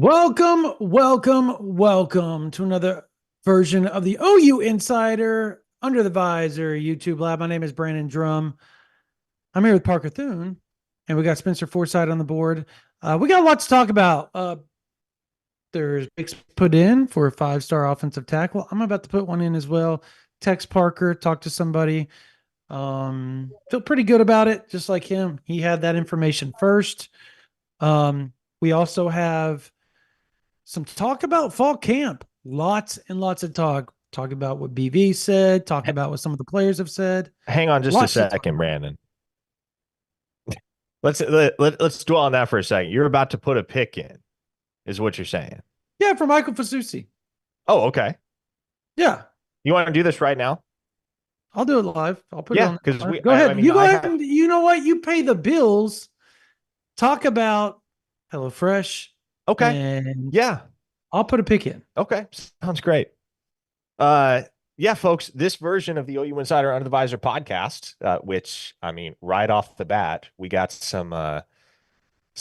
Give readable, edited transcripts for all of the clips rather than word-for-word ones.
Welcome to another version of the OU Insider Under the Visor YouTube Lab. My name is Brandon Drumm. I'm here with Parker Thune, and we got Spencer Forsythe on the board. We got a lot to talk about. There's picks put in for a 5-star offensive tackle. I'm about to put one in as well. Text Parker, talk to somebody. Feel pretty good about it, just like him. He had that information first. We also have some talk about fall camp. Lots and lots of talk. Talk about what BV said, talk H- about what some of the players have said. Hang on just a Lots to talk second, about. Brandon. Let's dwell on that for a second. You're about to put a pick in, is what you're saying. Yeah, for Michael Fasusi. Oh, okay. Yeah, You want to do this right now? I'll do it live. I'll put it Yeah, on. because Go I ahead. mean, You go I ahead had. and you know what? You pay the bills. Talk about HelloFresh, Okay. and Yeah. I'll put a pick in. Okay. Sounds great. Uh, yeah, folks, this version of the OU Insider Under the Visor podcast, which I mean, right off the bat, we got some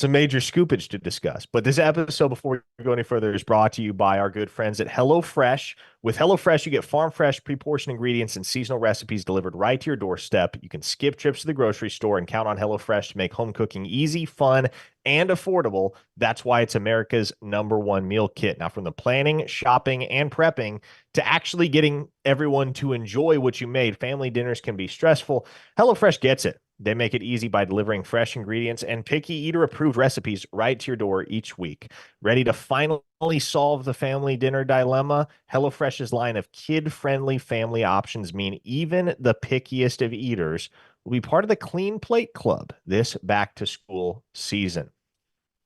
major scoopage to discuss. But this episode, before we go any further, is brought to you by our good friends at HelloFresh. With HelloFresh, you get farm fresh, pre-portioned ingredients and seasonal recipes delivered right to your doorstep. You can skip trips to the grocery store and count on HelloFresh to make home cooking easy, fun, and affordable. That's why it's America's #1 meal kit. Now, from the planning, shopping, and prepping to actually getting everyone to enjoy what you made, family dinners can be stressful. HelloFresh gets it. They make it easy by delivering fresh ingredients and picky eater-approved recipes right to your door each week. Ready to finally solve the family dinner dilemma? HelloFresh's line of kid-friendly family options mean even the pickiest of eaters will be part of the Clean Plate Club this back-to-school season.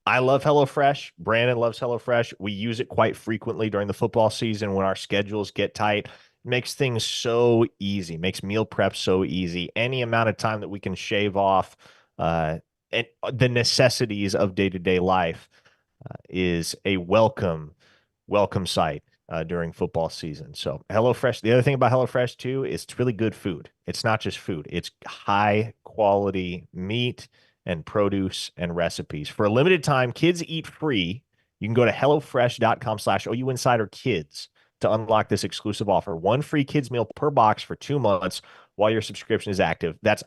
I love HelloFresh. Brandon loves HelloFresh. We use it quite frequently during the football season when our schedules get tight. It makes things so easy, makes meal prep so easy. Any amount of time that we can shave off and the necessities of day-to-day life is a welcome sight during football season. So HelloFresh, the other thing about HelloFresh too is it's really good food. It's not just food. It's high quality meat and produce and recipes. For a limited time, kids eat free. You can go to HelloFresh.com/OU Insider Kids to unlock this exclusive offer. One free kids meal per box for 2 months while your subscription is active. That's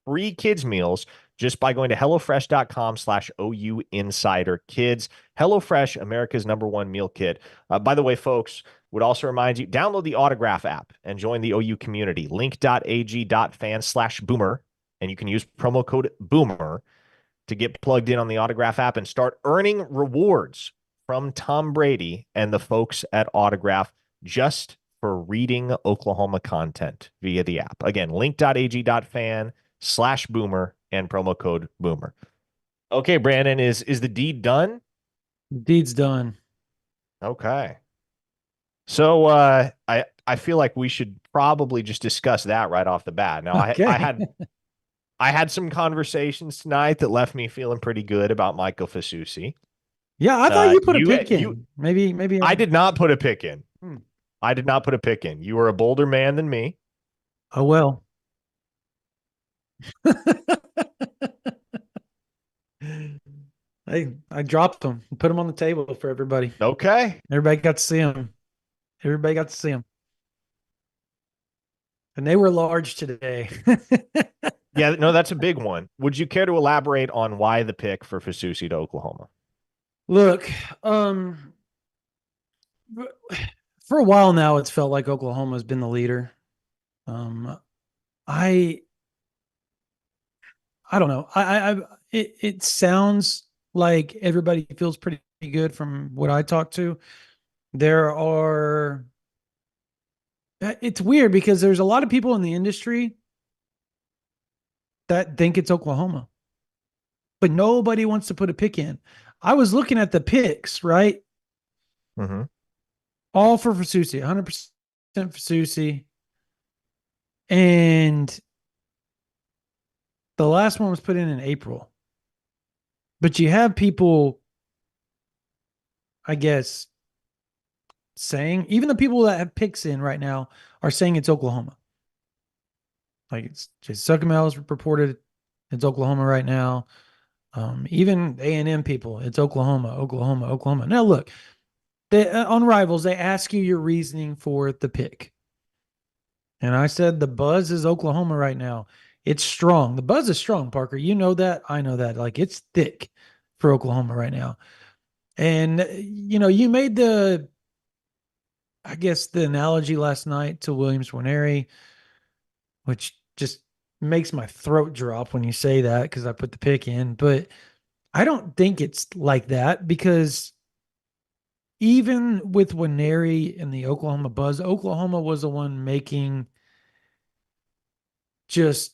free kids meals just by going to HelloFresh.com/OU Insider Kids. HelloFresh, America's #1 meal kit. By the way, folks, would also remind you, download the Autograph app and join the OU community. Link.ag.fan/boomer. And you can use promo code BOOMER to get plugged in on the Autograph app and start earning rewards from Tom Brady and the folks at Autograph just for reading Oklahoma content via the app. Again, link.ag.fan/boomer and promo code boomer. Okay, Brandon, is the deed done? Deed's done. Okay. So I feel like we should probably just discuss that right off the bat. Now Okay. I had some conversations tonight that left me feeling pretty good about Michael Fasusi. Yeah, I thought you put a pick You in. Maybe. I did not put a pick in. Hmm. I did not put a pick in. You were a bolder man than me. Oh well. I dropped them, put them on the table for everybody. Okay. Everybody got to see them. Everybody got to see them, and they were large today. Yeah, no, that's a big one. Would you care to elaborate on why the pick for Fasusi to Oklahoma? Look, for a while now, it's felt like Oklahoma has been the leader. Um, I I don't know. It sounds like everybody feels pretty good from what I talked to. There are It's weird because there's a lot of people in the industry that think it's Oklahoma, but nobody wants to put a pick in. I was looking at the picks, right? Mm-hmm. All for Fasusi, 100% Fasusi. And the last one was put in April. But you have people, I guess, saying, even the people that have picks in right now are saying it's Oklahoma. Like it's just Suckamel has reported it's Oklahoma right now. Even A&M people, it's Oklahoma, Oklahoma, Oklahoma. Now look, on Rivals, they ask you your reasoning for the pick. And I said the buzz is Oklahoma right now. It's strong. The buzz is strong, Parker. You know that. I know that. Like it's thick for Oklahoma right now. And you made I guess the analogy last night to Williams Winery, which just makes my throat drop when you say that because I put the pick in. But I don't think it's like that because even with Winery and the Oklahoma buzz, Oklahoma was the one making just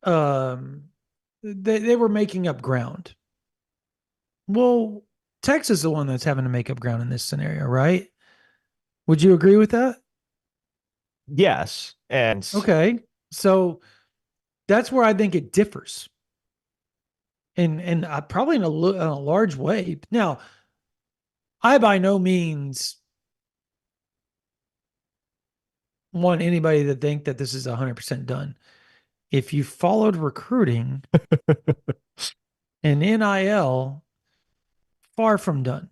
um they were making up ground. Well, Texas is the one that's having to make up ground in this scenario, right? Would you agree with that? Yes. And Okay. So that's where I think it differs. And probably in a large way. Now, I by no means want anybody to think that this is 100% done. If you followed recruiting and NIL, far from done.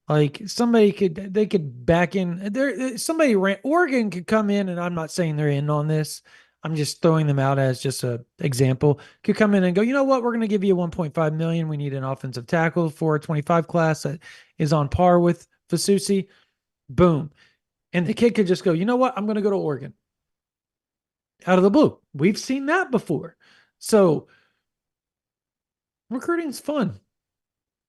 Like they could back in there. Somebody ran Oregon could come in, and I'm not saying they're in on this. I'm just throwing them out as just a example. Could come in and go, you know what? We're going to give you 1.5 million. We need an offensive tackle for a 25 class that is on par with Fasusi. Boom, and the kid could just go, you know what? I'm going to go to Oregon out of the blue. We've seen that before. So recruiting's fun.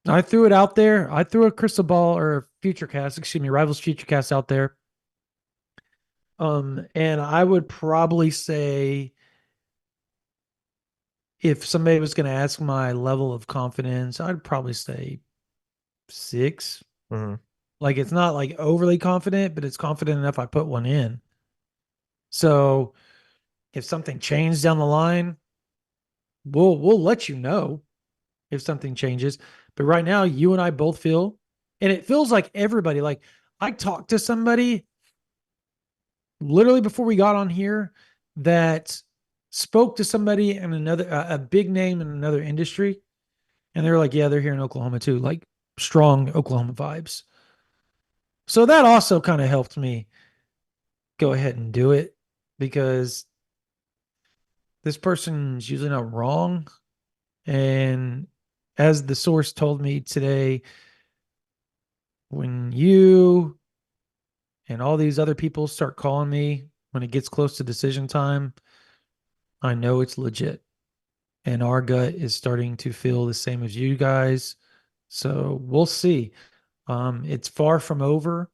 I threw it out there. I threw a crystal ball or a future cast, excuse me, rivals future cast out there. And I would probably say if somebody was going to ask my level of confidence, I'd probably say 6. mhm. Like it's not like overly confident, but it's confident enough I put one in. So if something changed down the line, we'll let you know if something changes. But right now, you and I both feel, and it feels like everybody, like I talked to somebody literally before we got on here that spoke to somebody in another, a big name in another industry. And they're like, yeah, they're here in Oklahoma too, like strong Oklahoma vibes. So that also kind of helped me go ahead and do it because this person's usually not wrong. And as the source told me today, when you and all these other people start calling me when it gets close to decision time, I know it's legit. And our gut is starting to feel the same as you guys. So we'll see. It's far from over.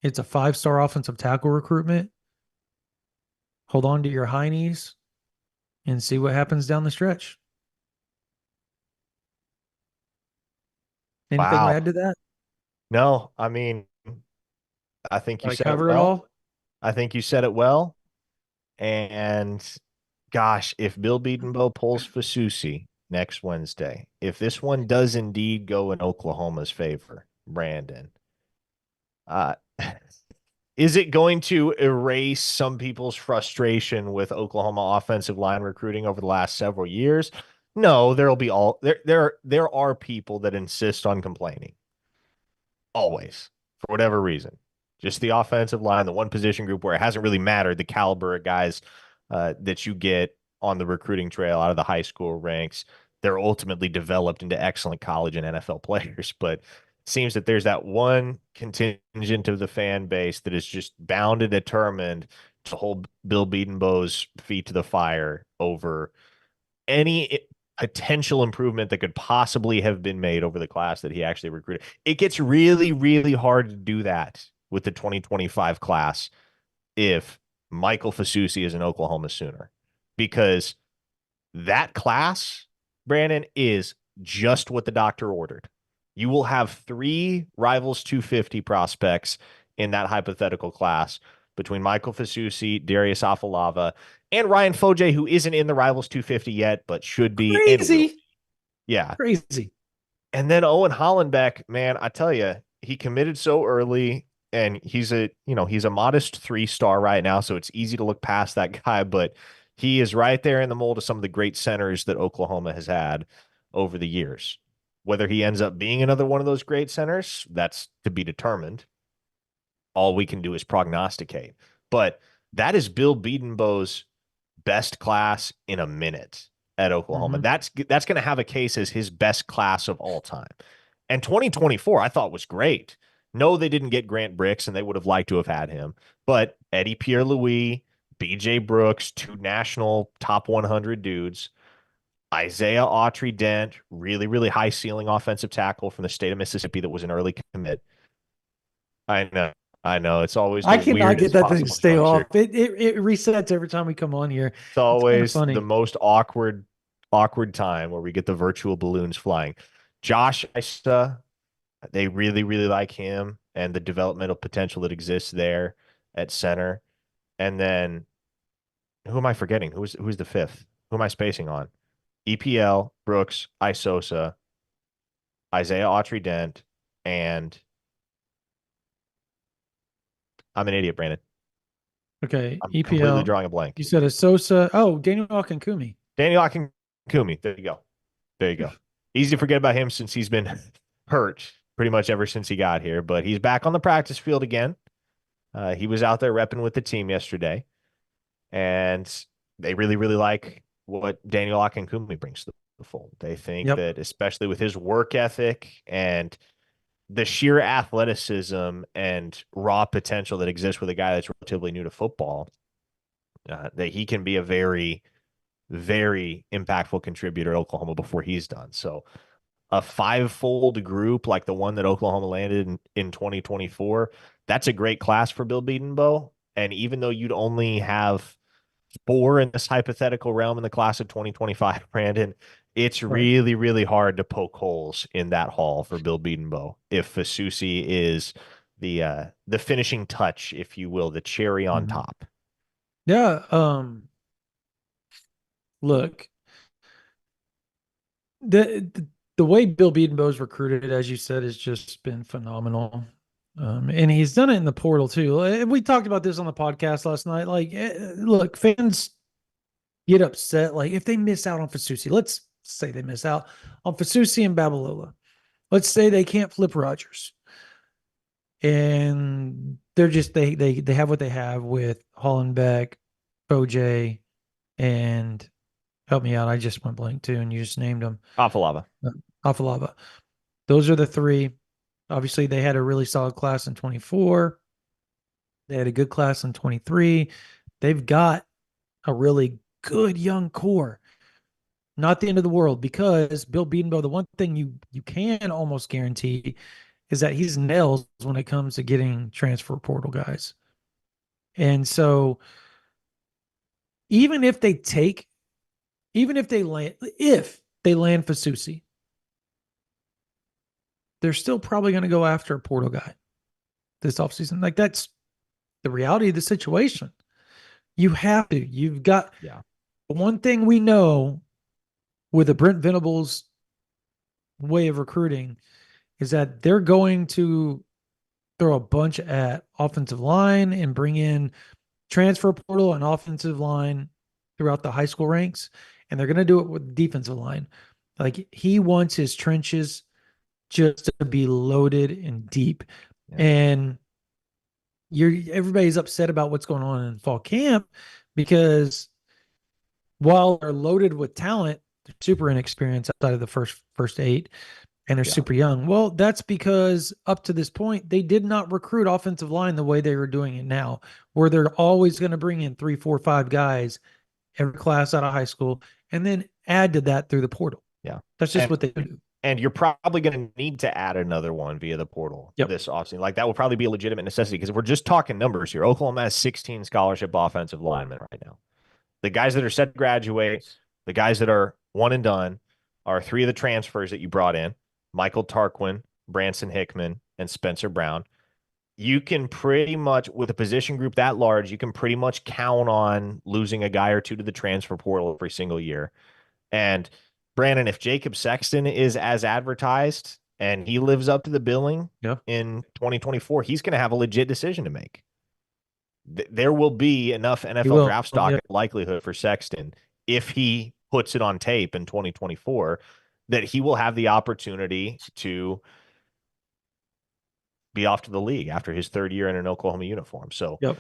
It's a 5-star offensive tackle recruitment. Hold on to your high knees and see what happens down the stretch. Anything to Wow. add to that? No, I mean, I think you Did I said it cover it well. all? I think you said it well. And gosh, if Bill Beatonbow pulls Fasusi next Wednesday, if this one does indeed go in Oklahoma's favor, Brandon, uh, is it going to erase some people's frustration with Oklahoma offensive line recruiting over the last several years? No, there'll be all there are people that insist on complaining always for whatever reason. Just the offensive line, the one position group where it hasn't really mattered the caliber of guys that you get on the recruiting trail out of the high school ranks. They're ultimately developed into excellent college and NFL players, but it seems that there's that one contingent of the fan base that is just bound and determined to hold Bill Beatonbow's feet to the fire over any potential improvement that could possibly have been made over the class that he actually recruited. It gets really, really hard to do that with the 2025 class if Michael Fasusi is an Oklahoma Sooner, because that class, Brandon, is just what the doctor ordered. You will have 3 Rivals 250 prospects in that hypothetical class between Michael Fasusi, Darius Afalava, and Ryan Foje, who isn't in the Rivals 250 yet, but should be and will. Crazy. Yeah. Crazy. And then Owen Hollenbeck, man, I tell you, he committed so early and he's a modest 3-star right now. So it's easy to look past that guy, but He is right there in the mold of some of the great centers that Oklahoma has had over the years. Whether he ends up being another one of those great centers, that's to be determined. All we can do is prognosticate. But that is Bill Bedenbaugh's best class in a minute at Oklahoma. Mhm. That's going to have a case as his best class of all time. And 2024, I thought was great. No, they didn't get Grant Bricks, and they would have liked to have had him. But Eddie Pierre-Louis, B.J. Brooks, two national top 100 dudes, Isaiah Autry Dent, really, really high ceiling offensive tackle from the state of Mississippi that was an early commit. I know. I know. It's always I the cannot get weirdest that thing to possible stay juncture. off. It resets every time we come on here. It's It's kind of always the funny. most awkward time where we get the virtual balloons flying. Josh Isa, they really, really like him and the developmental potential that exists there at center. And then who am I forgetting? Who's the fifth? Who am I spacing on? EPL, Brooks, Isosa, Isaiah Autry Dent, and I'm an idiot, Brandon. Okay, I'm completely EPL. drawing a blank. You said a Sosa. Oh, Daniel Kumi. Daniel Kumi. There you go. There you go. Easy to forget about him since he's been hurt pretty much ever since he got here, but he's back on the practice field again. He was out there repping with the team yesterday, and they really, really like what Daniel Akinkumi brings to the fold. They think Yep. that, especially with his work ethic and the sheer athleticism and raw potential that exists with a guy that's relatively new to football, that he can be a very, very impactful contributor at Oklahoma before he's done. So a five-fold group like the one that Oklahoma landed in 2024, that's a great class for Bill Bedenbaugh. And even though you'd only have four in this hypothetical realm in the class of 2025, Brandon, it's Right. really, really hard to poke holes in that haul for Bill Bedenbaugh if Fasusi is the finishing touch, if you will, the cherry on Mhm. top. Yeah. Look, the way Bill Bedenbaugh's recruited, as you said, has just been phenomenal. And he's done it in the portal too. We talked about this on the podcast last night. Like, look, fans get upset. Like, if they miss out on Fasusi, let's say they miss out on Fasusi and Babalola. Let's say they can't flip Rogers, and they're just they have what they have with Hollenbeck, Boj, and help me out. I just went blank too, and you just named them. Afalava. Afalava. Those are the three. Obviously, they had a really solid class in 24. They had a good class in 23. They've got a really good young core. Not the end of the world because Bill Bedenbaugh, the one thing you can almost guarantee is that he's nails when it comes to getting transfer portal guys. And so even if they take, even if they land Fasusi, they're still probably going to go after a portal guy this offseason. Like that's the reality of the situation. You have to. You've got Yeah. one thing we know with the Brent Venables way of recruiting is that they're going to throw a bunch at offensive line and bring in transfer portal and offensive line throughout the high school ranks. And they're going to do it with defensive line. Like he wants his trenches just to be loaded and deep. Yeah. And everybody's upset about what's going on in fall camp because while they're loaded with talent, they're super inexperienced outside of the first eight, and they're super young. Well, that's because up to this point, they did not recruit offensive line the way they were doing it now, where they're always going to bring in 3, 4, 5 guys every class out of high school, and then add to that through the portal. Yeah. That's just what they do. And you're probably going to need to add another one via the portal this offseason. Like that will probably be a legitimate necessity because if we're just talking numbers here, Oklahoma has 16 scholarship offensive linemen right now. The guys that are set to graduate, the guys that are one and done are three of the transfers that you brought in, Michael Tarquin, Branson Hickman, and Spencer Brown. You can pretty much, with a position group that large, you can pretty much count on losing a guy or two to the transfer portal every single year. And Brandon, if Jacob Sexton is as advertised and he lives up to the billing in 2024, he's going to have a legit decision to make. There will be enough He NFL will. draft stock Yeah. and likelihood for Sexton if he puts it on tape in 2024 that he will have the opportunity to be off to the league after his third year in an Oklahoma uniform. So Yep.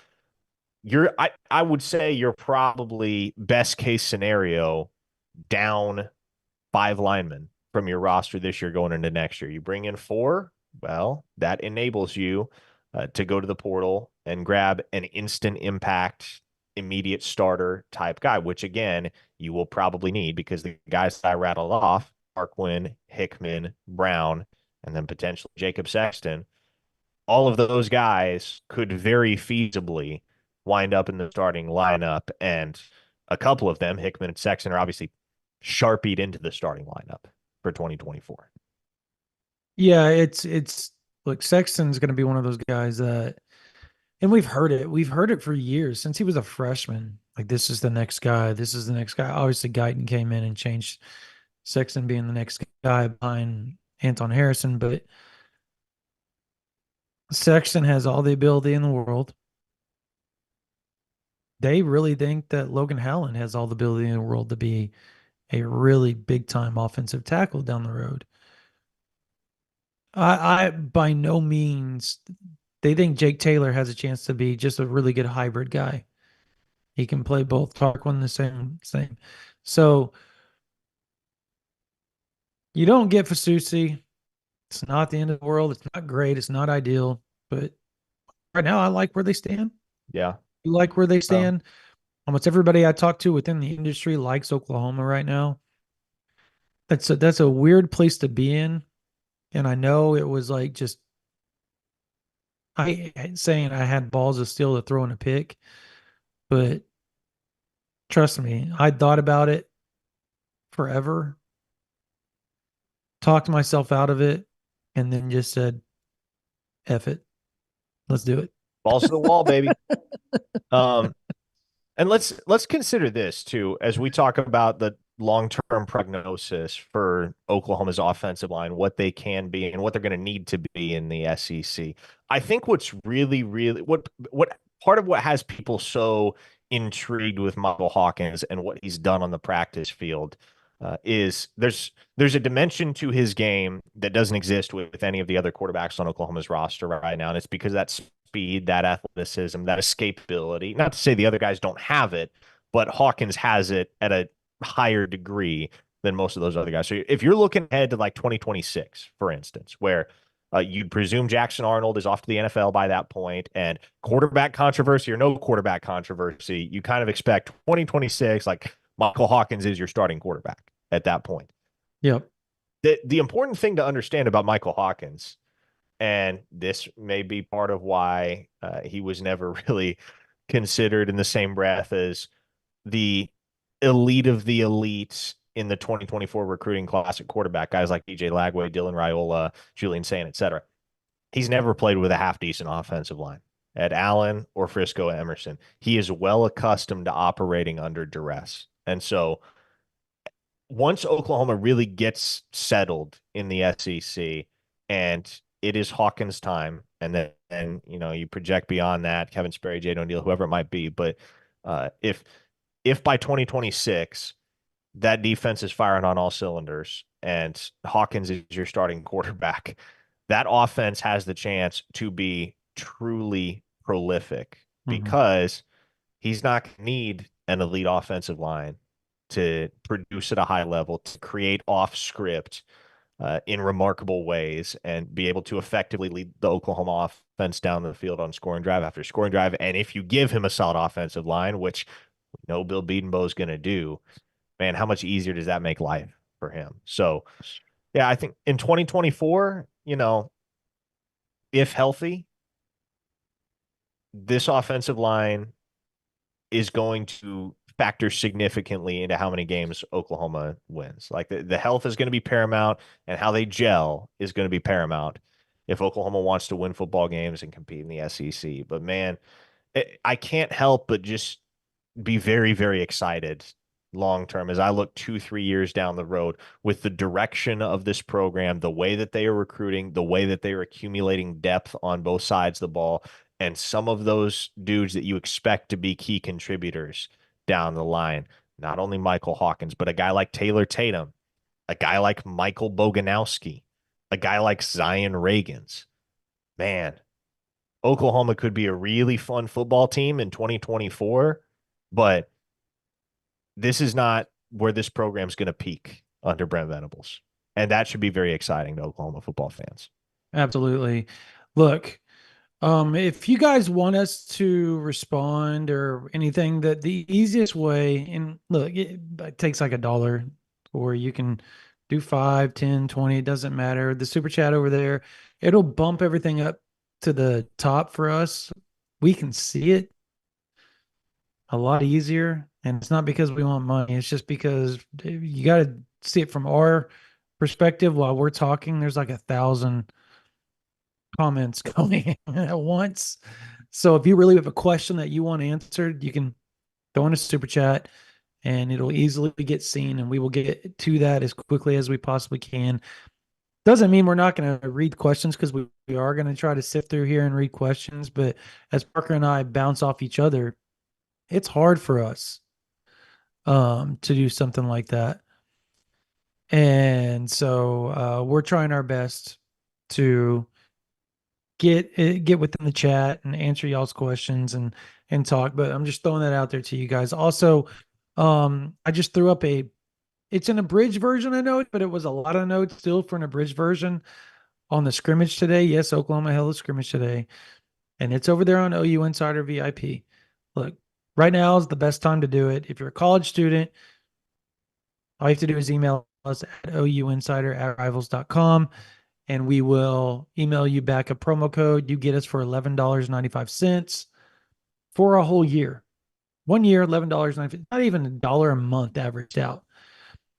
I would say you're probably best case scenario down 5 linemen from your roster this year going into next year. You bring in 4, well, that enables you to go to the portal and grab an instant impact, immediate starter type guy, which again, you will probably need because the guys that I rattled off, Arquin, Hickman, Brown, and then potentially Jacob Sexton, all of those guys could very feasibly wind up in the starting lineup. And a couple of them, Hickman and Sexton, are obviously sharpied into the starting lineup for 2024. Yeah, it's look, Sexton's going to be one of those guys that, and we've heard it. We've heard it for years since he was a freshman. Like, this is the next guy. This is the next guy. Obviously, Guyton came in and changed Sexton being the next guy behind Anton Harrison, but Sexton has all the ability in the world. They really think that Logan Hallen has all the ability in the world to be a really big time offensive tackle down the road. I by no means, they think Jake Taylor has a chance to be just a really good hybrid guy. He can play both. Tarquin the same. So you don't get Fasusi. It's not the end of the world. It's not great. It's not ideal. But right now, I like where they stand. Yeah. You like where they Oh, stand. Almost everybody I talk to within the industry likes Oklahoma right now. That's a weird place to be in. And I know it was like just I saying I had balls of steel to throw in a pick, but trust me, I thought about it forever, talked myself out of it, and then just said, F it. Let's do it. balls to the wall, baby. Um, And let's consider this too as we talk about the long-term prognosis for Oklahoma's offensive line, what they can be and what they're going to need to be in the SEC. I think what's really what part of what has people so intrigued with Michael Hawkins and what he's done on the practice field is there's a dimension to his game that doesn't exist with any of the other quarterbacks on Oklahoma's roster right now, and it's because that speed, that athleticism, that escapability. Not to say the other guys don't have it, but Hawkins has it at a higher degree than most of those other guys. So if you're looking ahead to like 2026, for instance, where you'd presume Jackson Arnold is off to the NFL by that point, and quarterback controversy or no quarterback controversy, you kind of expect 2026, like Michael Hawkins is your starting quarterback at that point. Yep. The important thing to understand about Michael Hawkins, and this may be part of why he was never really considered in the same breath as the elite of the elites in the 2024 recruiting class at quarterback, guys like DJ Lagway, Dylan Raiola, Julian Saint, etc. He's never played with a half decent offensive line at Allen or Frisco Emerson. He is well accustomed to operating under duress. And so once Oklahoma really gets settled in the SEC and it is Hawkins' time, and then you project beyond that, Kevin Sperry, Jay O'Neal, whoever it might be, but if by 2026 that defense is firing on all cylinders and Hawkins is your starting quarterback, that offense has the chance to be truly prolific Mm-hmm. because he's not going to need an elite offensive line to produce at a high level, to create off script in remarkable ways and be able to effectively lead the Oklahoma offense down the field on scoring drive after scoring drive. And if you give him a solid offensive line, which Bill Bedenbaugh is going to do, man, how much easier does that make life for him? So, yeah, I think in 2024, if healthy, this offensive line is going to factor significantly into how many games Oklahoma wins. Like the health is going to be paramount, and how they gel is going to be paramount if Oklahoma wants to win football games and compete in the SEC. But man, I can't help but just be very, very excited long term as I look 2-3 years down the road with the direction of this program, the way that they are recruiting, the way that they are accumulating depth on both sides of the ball, and some of those dudes that you expect to be key contributors down the line, not only Michael Hawkins, but a guy like Taylor Tatum, a guy like Michael Boganowski, a guy like Zion Reagans. Man, Oklahoma could be a really fun football team in 2024, but this is not where this program's going to peak under Brent Venables. And that should be very exciting to Oklahoma football fans. Absolutely. Look, if you guys want us to respond or anything, that the easiest way, and look, it takes like $1, or you can do 5, 10, 20, it doesn't matter. The super chat over there, it'll bump everything up to the top for us. We can see it a lot easier. And it's not because we want money. It's just because you got to see it from our perspective while we're talking. There's like 1,000 comments going at once. So if you really have a question that you want answered, you can throw in a super chat and it'll easily get seen, and we will get to that as quickly as we possibly can. Doesn't mean we're not going to read questions, because we are going to try to sift through here and read questions. But as Parker and I bounce off each other, it's hard for us to do something like that. And so we're trying our best to get within the chat and answer y'all's questions and talk. But I'm just throwing that out there to you guys. Also, I just threw up it's an abridged version of notes, but it was a lot of notes still for an abridged version on the scrimmage today. Yes, Oklahoma held a scrimmage today, and it's over there on OU Insider VIP. Look, right now is the best time to do it. If you're a college student, all you have to do is email us at ouinsider@rivals.com, and we will email you back a promo code. You get us for $11.95 for a whole year. 1 year, $11.95, not even $1 a month averaged out.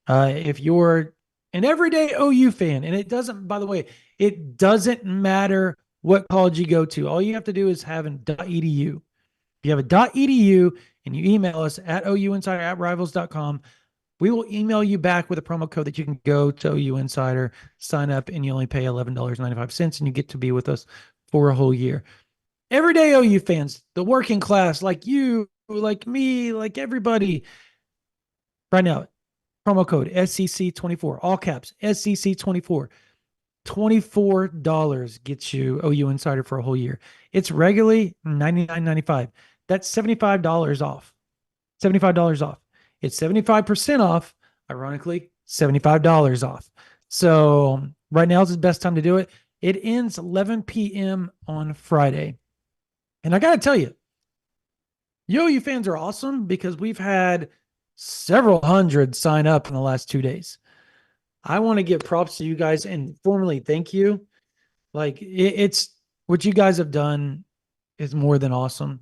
If you're an everyday OU fan, and it doesn't, by the way, it doesn't matter what college you go to. All you have to do is have an .edu. If you have a .edu and you email us at ouinsider@rivals.com, we will email you back with a promo code that you can go to OU Insider, sign up, and you only pay $11.95, and you get to be with us for a whole year. Everyday OU fans, the working class, like you, like me, like everybody, right now, promo code SCC24, all caps, SCC24. $24 gets you OU Insider for a whole year. It's regularly $99.95. That's $75 off. $75 off. It's 75% off, ironically, $75 off. So right now is the best time to do it. It ends 11 p.m. on Friday. And I got to tell you, OU fans are awesome, because we've had several hundred sign up in the last 2 days. I want to give props to you guys and formally thank you. Like, it's what you guys have done is more than awesome.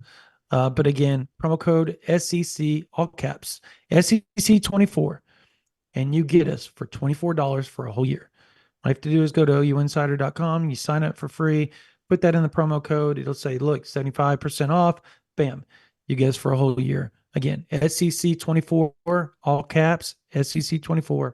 But again, promo code SCC, all caps, SCC24, and you get us for $24 for a whole year. All you have to do is go to ouinsider.com. You sign up for free, put that in the promo code. It'll say, look, 75% off. Bam. You get us for a whole year. Again, SCC24, all caps, SCC24.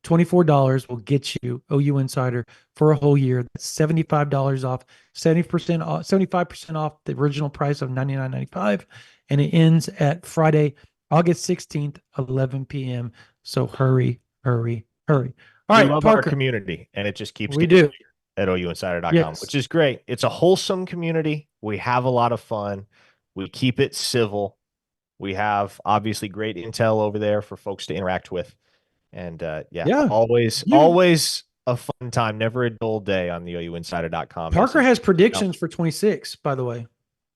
$24 will get you OU Insider for a whole year. That's $75 off, 70% off, 75% off the original price of $99.95. And it ends at Friday, August 16th, 11 p.m. So hurry, hurry, hurry. All We right, love Parker. our community, and it just keeps We getting do. bigger at ouinsider.com, Yes. which is great. It's a wholesome community. We have a lot of fun. We keep it civil. We have obviously great intel over there for folks to interact with. And Yeah. always a fun time, never a dull day on the ouinsider.com. Parker has predictions for 26, by the way.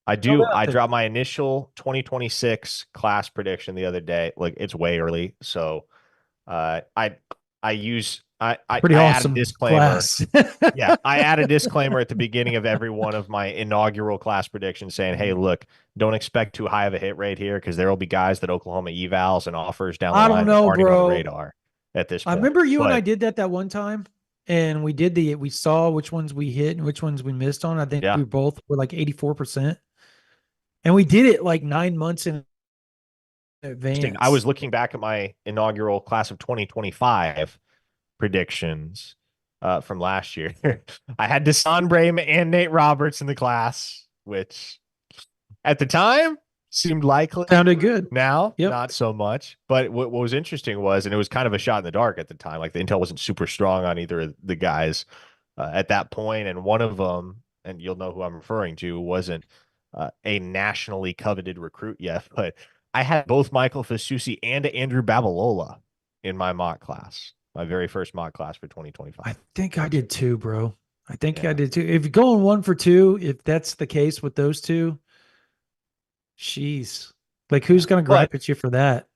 I do. I dropped my initial 2026 class prediction the other day. Like, it's way early, so I use I Pretty add a awesome disclaimer. class. Yeah, I add a disclaimer at the beginning of every one of my inaugural class predictions saying, hey, look, don't expect too high of a hit rate here, because there will be guys that Oklahoma evals and offers down the I line don't that know, aren't even on the bro. radar at this I point. remember you and I But did that one time, and we saw which ones we hit and which ones we missed on. I think yeah, we both were like 84%. And we did it like 9 months in interesting. I advance. was looking back at my inaugural class of 2025 predictions from last year. I had Desan Brame and Nate Roberts in the class. which at the time seemed likely. Sounded good. Now, Yep. not so much. But what was interesting was, and it was kind of a shot in the dark at the time, like the intel wasn't super strong on either of the guys at that point, and one of them, and you'll know who I'm referring to, wasn't a nationally coveted recruit yet, but I had both Michael Fasusi and Andrew Babalola in my mock class, my very first mock class for 2025. I think I did too, bro. I think I Yeah. did too. If you're going 1 for 2, if that's the case with those two, jeez. Like Yeah. who's gonna But gripe at you for that?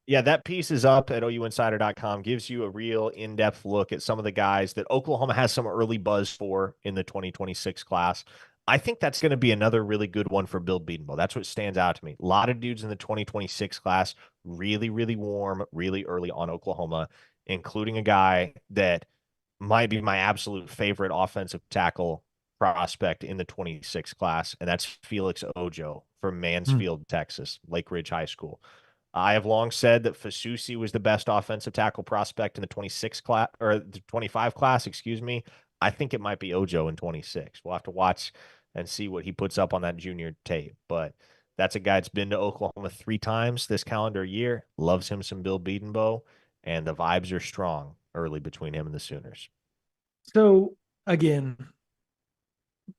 that piece is up at OUinsider.com, gives you a real in-depth look at some of the guys that Oklahoma has some early buzz for in the 2026 class. I think that's going to be another really good one for Bill Bedenbaugh. That's what stands out to me. A lot of dudes in the 2026 class, really, really warm, really early on Oklahoma, including a guy that might be my absolute favorite offensive tackle prospect in the 26 class, and that's Felix Ojo from Hmm. Mansfield, Texas, Lake Ridge High School. I have long said that Fasusi was the best offensive tackle prospect in the 26 class or the 25 class, excuse me. I think it might be Ojo in 26. We'll have to watch and see what he puts up on that junior tape. But that's a guy that's been to Oklahoma 3 times this calendar year, loves him some Bill Bedenbaugh, and the vibes are strong early between him and the Sooners. So again,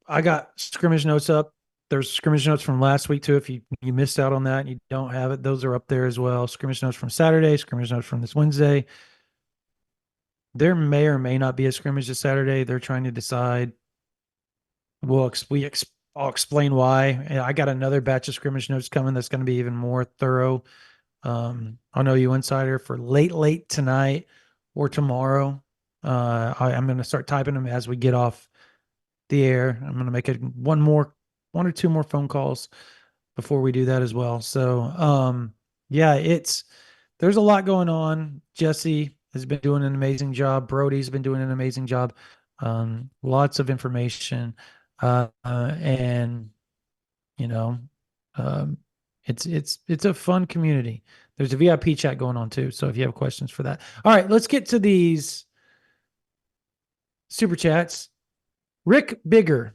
I got scrimmage notes up. There's scrimmage notes from last week too. If you missed out on that and you don't have it, those are up there as well. Scrimmage notes from Saturday, scrimmage notes from this Wednesday. There may or may not be a scrimmage this Saturday. They're trying to decide. I'll explain why. And I got another batch of scrimmage notes coming that's going to be even more thorough. I'll know you insider for late tonight or tomorrow. I'm going to start typing them as we get off the air. I'm going to make it one or two more phone calls before we do that as well. So, yeah, there's a lot going on. Jesse has been doing an amazing job. Brody's been doing an amazing job. Lots of information. And you know, um, it's a fun community. There's a VIP chat going on too. So if you have questions for that. All right, let's get to these super chats. Rick Bigger,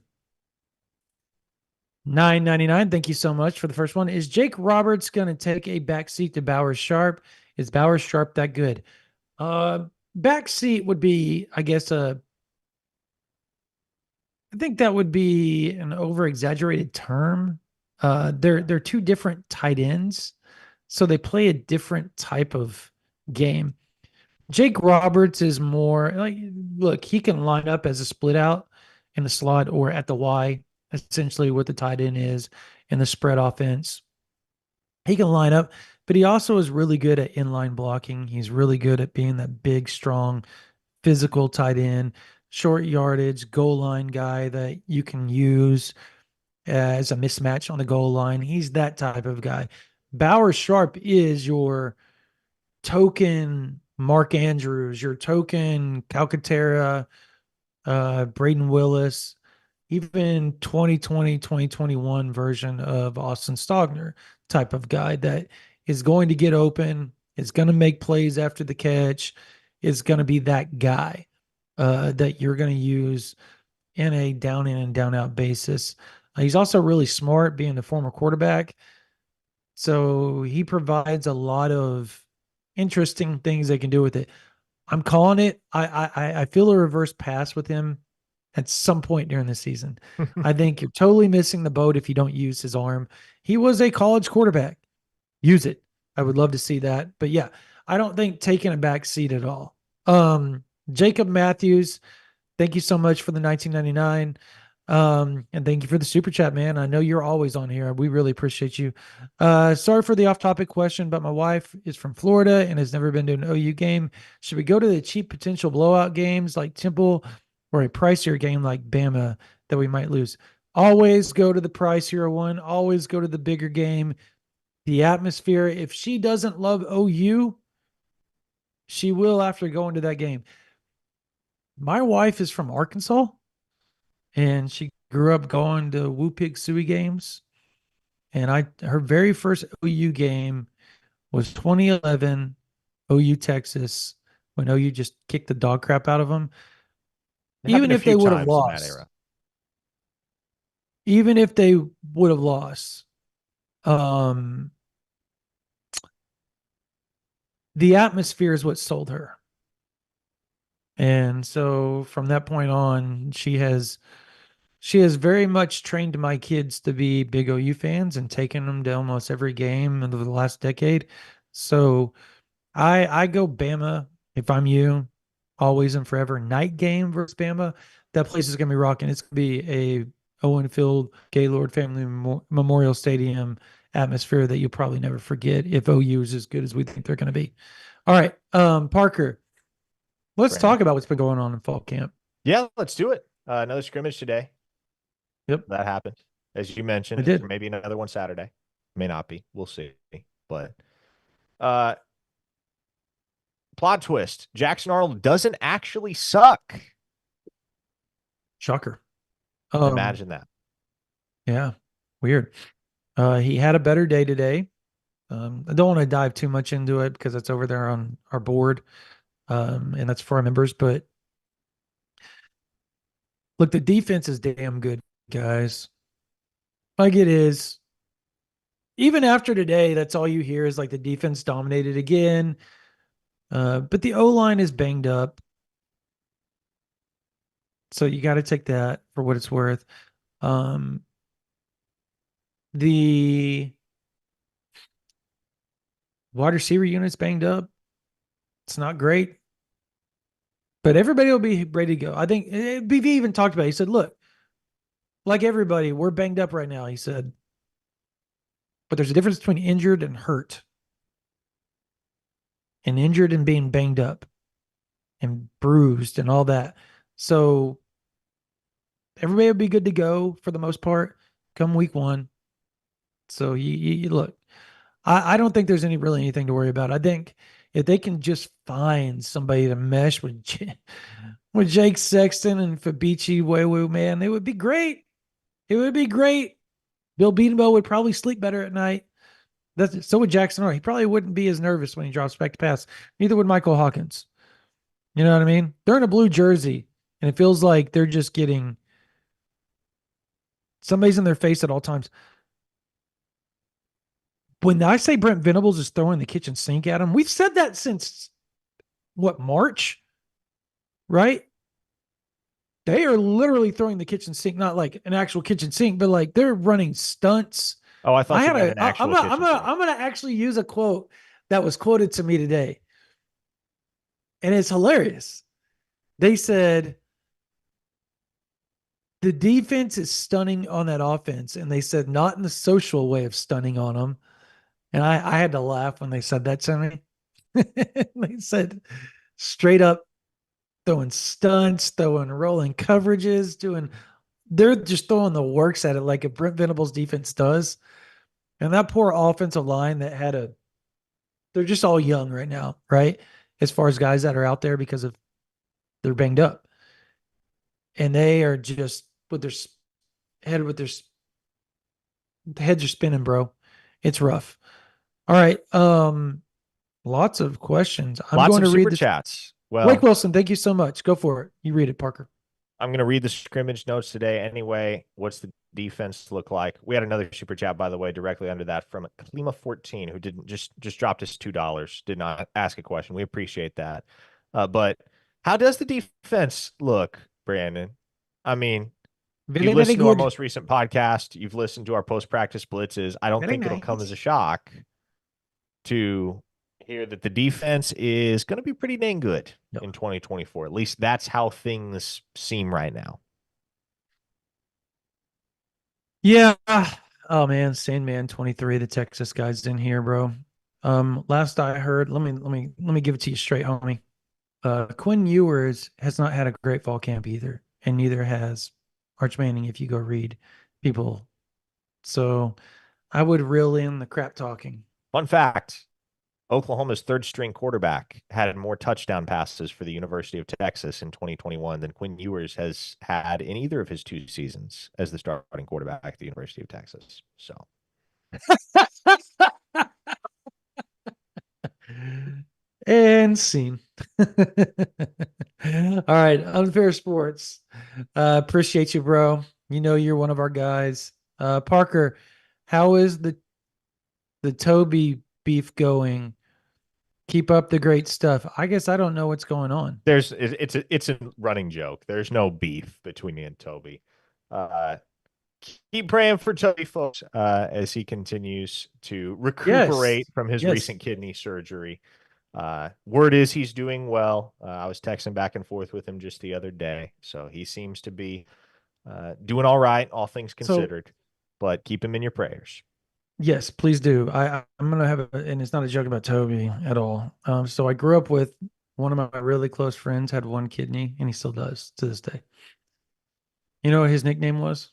9.99. Thank you so much for the first one. Is Jake Roberts going to take a backseat to Bowers Sharp? Is Bowers Sharp that good? Backseat would be, I guess, I think that would be an over exaggerated term. They're two different tight ends, so they play a different type of game. Jake Roberts is more like, look, he can line up as a split out in the slot or at the Y, essentially what the tight end is in the spread offense. He can line up, but he also is really good at inline blocking. He's really good at being that big, strong, physical tight end, short yardage, goal line guy that you can use as a mismatch on the goal line. He's that type of guy. Bauer Sharp is your token Mark Andrews, your token Calcaterra, Braden Willis, even 2020, 2021 version of Austin Stogner type of guy that is going to get open, is going to make plays after the catch, is going to be that guy that you're going to use in a down in and down out basis. He's also really smart, being a former quarterback. So he provides a lot of interesting things they can do with it. I'm calling it. I feel a reverse pass with him at some point during the season. I think you're totally missing the boat if you don't use his arm. He was a college quarterback. Use it. I would love to see that. But yeah, I don't think taking a back seat at all. Jacob Matthews, thank you so much for the 1999. And thank you for the super chat, man. I know you're always on here. We really appreciate you. Sorry for the off-topic question, but my wife is from Florida and has never been to an OU game. Should we go to the cheap potential blowout games like Temple or a pricier game like Bama that we might lose? Always go to the pricier one. Always go to the bigger game. The atmosphere. If she doesn't love OU, she will after going to that game. My wife is from Arkansas and she grew up going to Woo Pig Suey games. And her very first OU game was 2011 OU Texas when OU just kicked the dog crap out of them. It Even happened a if they few would have times in that lost, era. even if they would have lost, um, the atmosphere is what sold her. And so from that point on, she has very much trained my kids to be big OU fans and taken them to almost every game over the last decade. So I go Bama if I'm you, always and forever. Night game versus Bama. That place is gonna be rocking. It's gonna be a Owen Field Gaylord Family Memorial Stadium atmosphere that you'll probably never forget if OU is as good as we think they're gonna be. All right, Parker, let's Brandon. talk about what's been going on in fall camp. Yeah, let's do it. Another scrimmage today. Yep, That happened. As you I mentioned, there did. may be another one Saturday. May not be. We'll see. But uh plot twist. Jackson Arnold doesn't actually suck. Shocker. Imagine that. Yeah, weird. He had a better day today. I don't want to dive too much into it because it's over there on our board, and that's for our members. But look, the defense is damn good, guys. Like it is. Even after today, that's all you hear is like the defense dominated again. But the O line is banged up, so you got to take that for what it's worth. Um, the wide receiver unit's banged up. It's not great, but everybody will be ready to go. I think BV even talked about it. He said, look, like everybody, we're banged up right now. He said, but there's a difference between injured and hurt, and injured and being banged up and bruised and all that. So everybody will be good to go for the most part come week one. So you look, I don't think there's really anything to worry about. I think if they can just find somebody to mesh with Jake Sexton and Fabici Wewu, man, it would be great. It would be great. Bill Beatenbow would probably sleep better at night. So would Jackson Arnold. He probably wouldn't be as nervous when he drops back to pass. Neither would Michael Hawkins. You know what I mean? They're in a blue jersey, and it feels like they're just getting somebody's in their face at all times. When I say Brent Venables is throwing the kitchen sink at him, we've said that since what, March, right? They are literally throwing the kitchen sink, not like an actual kitchen sink, but like they're running stunts. Oh, I I thought you had meant an a, I'm actual gonna, I'm kitchen gonna, sink. I'm gonna actually use a quote that was quoted to me today, and it's hilarious. They said the defense is stunning on that offense, and they said not in the social way of stunning on them. And I had to laugh when they said that to me. They said straight up throwing stunts, throwing rolling coverages, they're just throwing the works at it like a Brent Venables defense does. And that poor offensive line that they're just all young right now, right? As far as guys that are out there because of they're banged up. And they are just with their heads are spinning, bro. It's rough. All right. Lots of questions. I'm Lots going of to read super this. chats. Blake Well, Wilson, thank you so much. Go for it. You read it, Parker. I'm going to read the scrimmage notes today anyway. What's the defense look like? We had another super chat, by the way, directly under that from Klima14, who didn't just dropped us $2. Did not ask a question. We appreciate that. But how does the defense look, Brandon? I mean, Very, you've very listened to our good. most recent podcast. You've listened to our post-practice blitzes. I don't Very think it'll come as nice. a shock to hear that the defense is going to be pretty dang good Yep. in 2024. At least that's how things seem right now. Yeah. Oh man, Sandman 23, the Texas guy's in here, bro. Last I heard, let me give it to you straight, homie. Quinn Ewers has not had a great fall camp either, and neither has Arch Manning if you go read people. So I would reel in the crap talking. Fun fact, Oklahoma's third string quarterback had more touchdown passes for the University of Texas in 2021 than Quinn Ewers has had in either of his 2 seasons as the starting quarterback at the University of Texas. So And scene. All right, Unfair Sports. Appreciate you, bro. You know you're one of our guys. Parker, how is the Toby beef going? Keep up the great stuff. I guess I don't know what's going on. It's a running joke. There's no beef between me and Toby. Uh, keep praying for Toby, folks, as he continues to Yes. recuperate from his Yes. recent kidney surgery. Word is he's doing well. I was texting back and forth with him just the other day, so he seems to be doing all right, all things So considered. But keep him in your prayers. yes, please do. I'm gonna have and it's not a joke about Toby at all. So I grew up with one of my really close friends had one kidney, and he still does to this day. You know what his nickname was?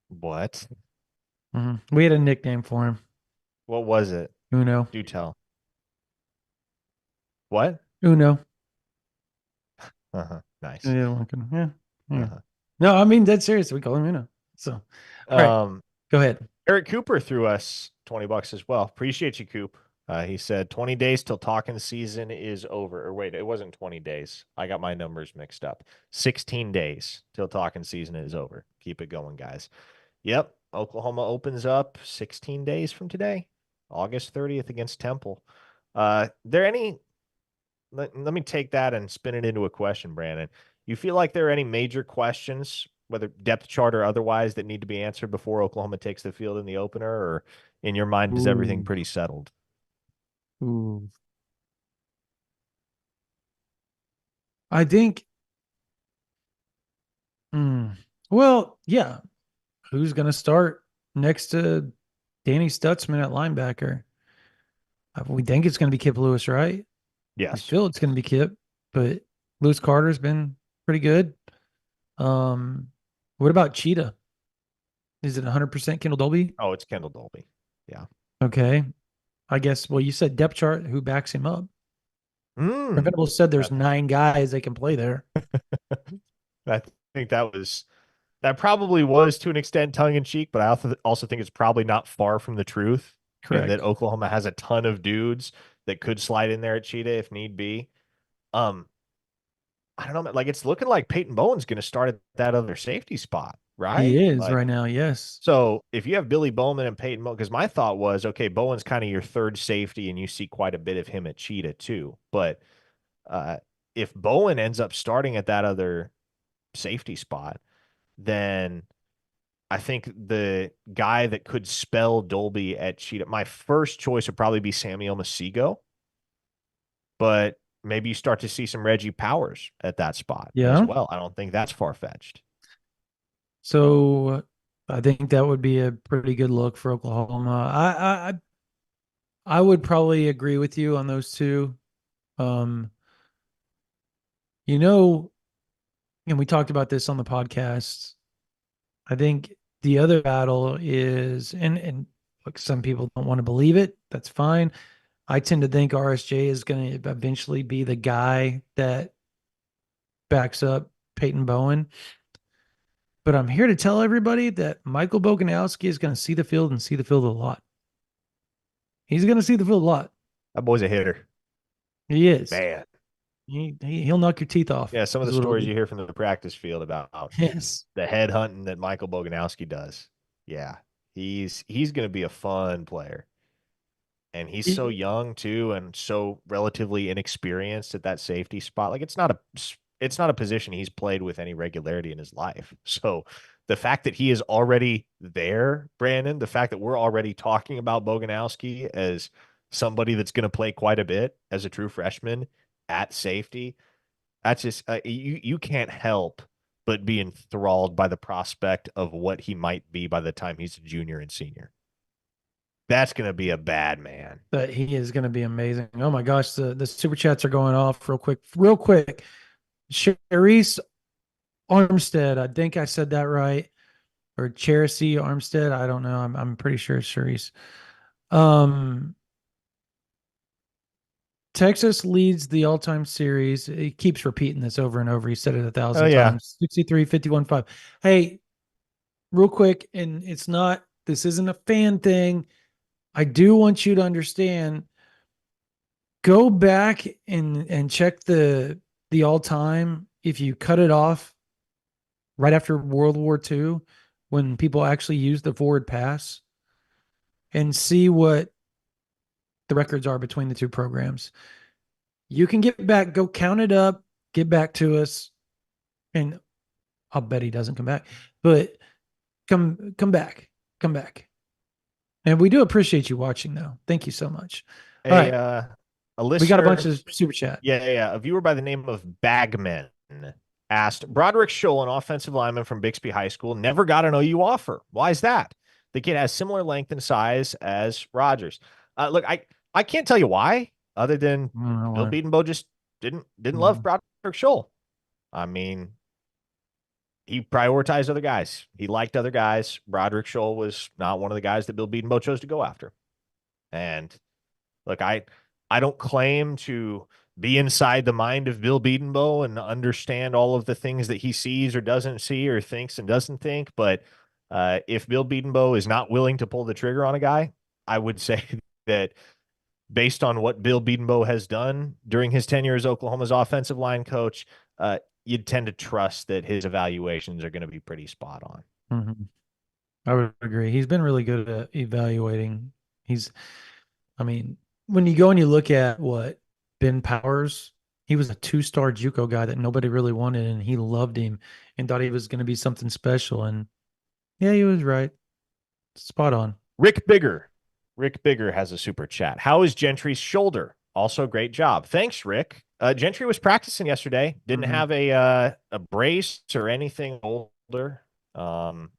What? We had a nickname for him. What was it? Uno. Do tell. What? Uno. Uh-huh. Nice. Yeah, one can- yeah. Yeah. Uh-huh. No, I mean dead serious. We call him Uno. So, all right, Um, go ahead. Eric Cooper threw us 20 bucks as well. Appreciate you, Coop. He said 20 days till talking season is over. Or wait, it wasn't 20 days. I got my numbers mixed up. 16 days till talking season is over. Keep it going, guys. Yep. Oklahoma opens up 16 days from today, August 30th against Temple. There any let me take that and spin it into a question, Brandon. You feel like there are any major questions, whether depth chart or otherwise, that need to be answered before Oklahoma takes the field in the opener, or in your mind, is everything Ooh. pretty settled? Ooh. I think, mm, well, yeah. Who's going to start next to Danny Stutzman at linebacker? We think it's going to be Kip Lewis, right? We Yes. feel it's going to be Kip, but Lewis Carter's been pretty good. Um, what about Cheetah? Is it 100% Kendall Dolby? Oh, it's Kendall Dolby. Yeah. Okay. I guess, well, you said depth chart. Who backs him up? Mm. Venables said there's That, 9 guys that can play there. I think that probably was to an extent tongue in cheek, but I also think it's probably not far from the truth, and that Correct. Oklahoma has a ton of dudes that could slide in there at Cheetah if need be. Um, I don't know, man, like it's looking like Peyton Bowen's going to start at that other safety spot, He right? is Like, right now. Yes. so if you have Billy Bowman and Peyton Bowen, because my thought was, okay, Bowen's kind of your third safety, and you see quite a bit of him at Cheetah too. But uh, if Bowen ends up starting at that other safety spot, then I think the guy that could spell Dolby at Cheetah, my first choice would probably be Samuel Masigo, but maybe you start to see some Reggie Powers at that spot as Yeah. well. I don't think that's far fetched. So I think that would be a pretty good look for Oklahoma. I would probably agree with you on those two. Um, you know, and we talked about this on the podcast. I think the other battle is, and look, some people don't want to believe it. That's fine. I tend to think RSJ is going to eventually be the guy that backs up Peyton Bowen. But I'm here to tell everybody that Michael Boganowski is going to see the field and see the field a lot. He's going to see the field a lot. That boy's a hitter, He is. man. He'll knock your teeth off. Yeah, some of the Is what it'll stories do. you hear from the practice field about Yes. the head hunting that Michael Boganowski does. Yeah, he's going to be a fun player, and he's so young too, and so relatively inexperienced at that safety spot. Like it's not a position he's played with any regularity in his life. So the fact that he is already there, Brandon, the fact that we're already talking about Boganowski as somebody that's going to play quite a bit as a true freshman at safety, that's just you can't help but be enthralled by the prospect of what he might be by the time he's a junior and senior. That's going to be a bad man. But he is going to be amazing. Oh my gosh, the super chats are going off real quick. Real quick. Charisse Armstead, I think I said that right. Or Cherisy Armstead. I don't know. I'm pretty sure it's Charisse. Um, Texas leads the all-time series. He keeps repeating this over and over. He said it a Oh thousand yeah. times. 63, 51, 5. Hey, real quick, and this isn't a fan thing. I do want you to understand, go back and check the all-time. If you cut it off right after World War II, when people actually used the forward pass, and see what the records are between the two programs. You can get back, go count it up, get back to us, and I'll bet he doesn't come back, but come back, come back. And we do appreciate you watching though. Thank you so much. All A right. uh, a We got a bunch listener, of super chat. yeah, a viewer by the name of Bagman asked Broderick Scholl, an offensive lineman from Bixby High School, never got an OU offer. Why is that? The kid has similar length and size as Rogers. Look, I can't tell you why, other than I don't know Bill why. Beatonbow just didn't love Mhm. Broderick Scholl. I mean, he prioritized other guys. He liked other guys. Broderick Scholl was not one of the guys that Bill Beatonbow chose to go after. And look, I don't claim to be inside the mind of Bill Beatonbow and understand all of the things that he sees or doesn't see or thinks and doesn't think. But if Bill Beatonbow is not willing to pull the trigger on a guy, I would say that based on what Bill Beatonbow has done during his tenure as Oklahoma's offensive line coach, you'd tend to trust that his evaluations are going to be pretty spot on. Mhm. I would agree. He's been really good at evaluating. He's, I mean, when you go and you look at what Ben Powers, he was a two-star JUCO guy that nobody really wanted, and he loved him and thought he was going to be something special. And yeah, he was right. Spot on. Rick Bigger. Rick Bigger has a super chat. How is Gentry's shoulder? Also, great job. Thanks, Rick. Gentry was practicing yesterday. Didn't Mhm. have a brace or anything older. It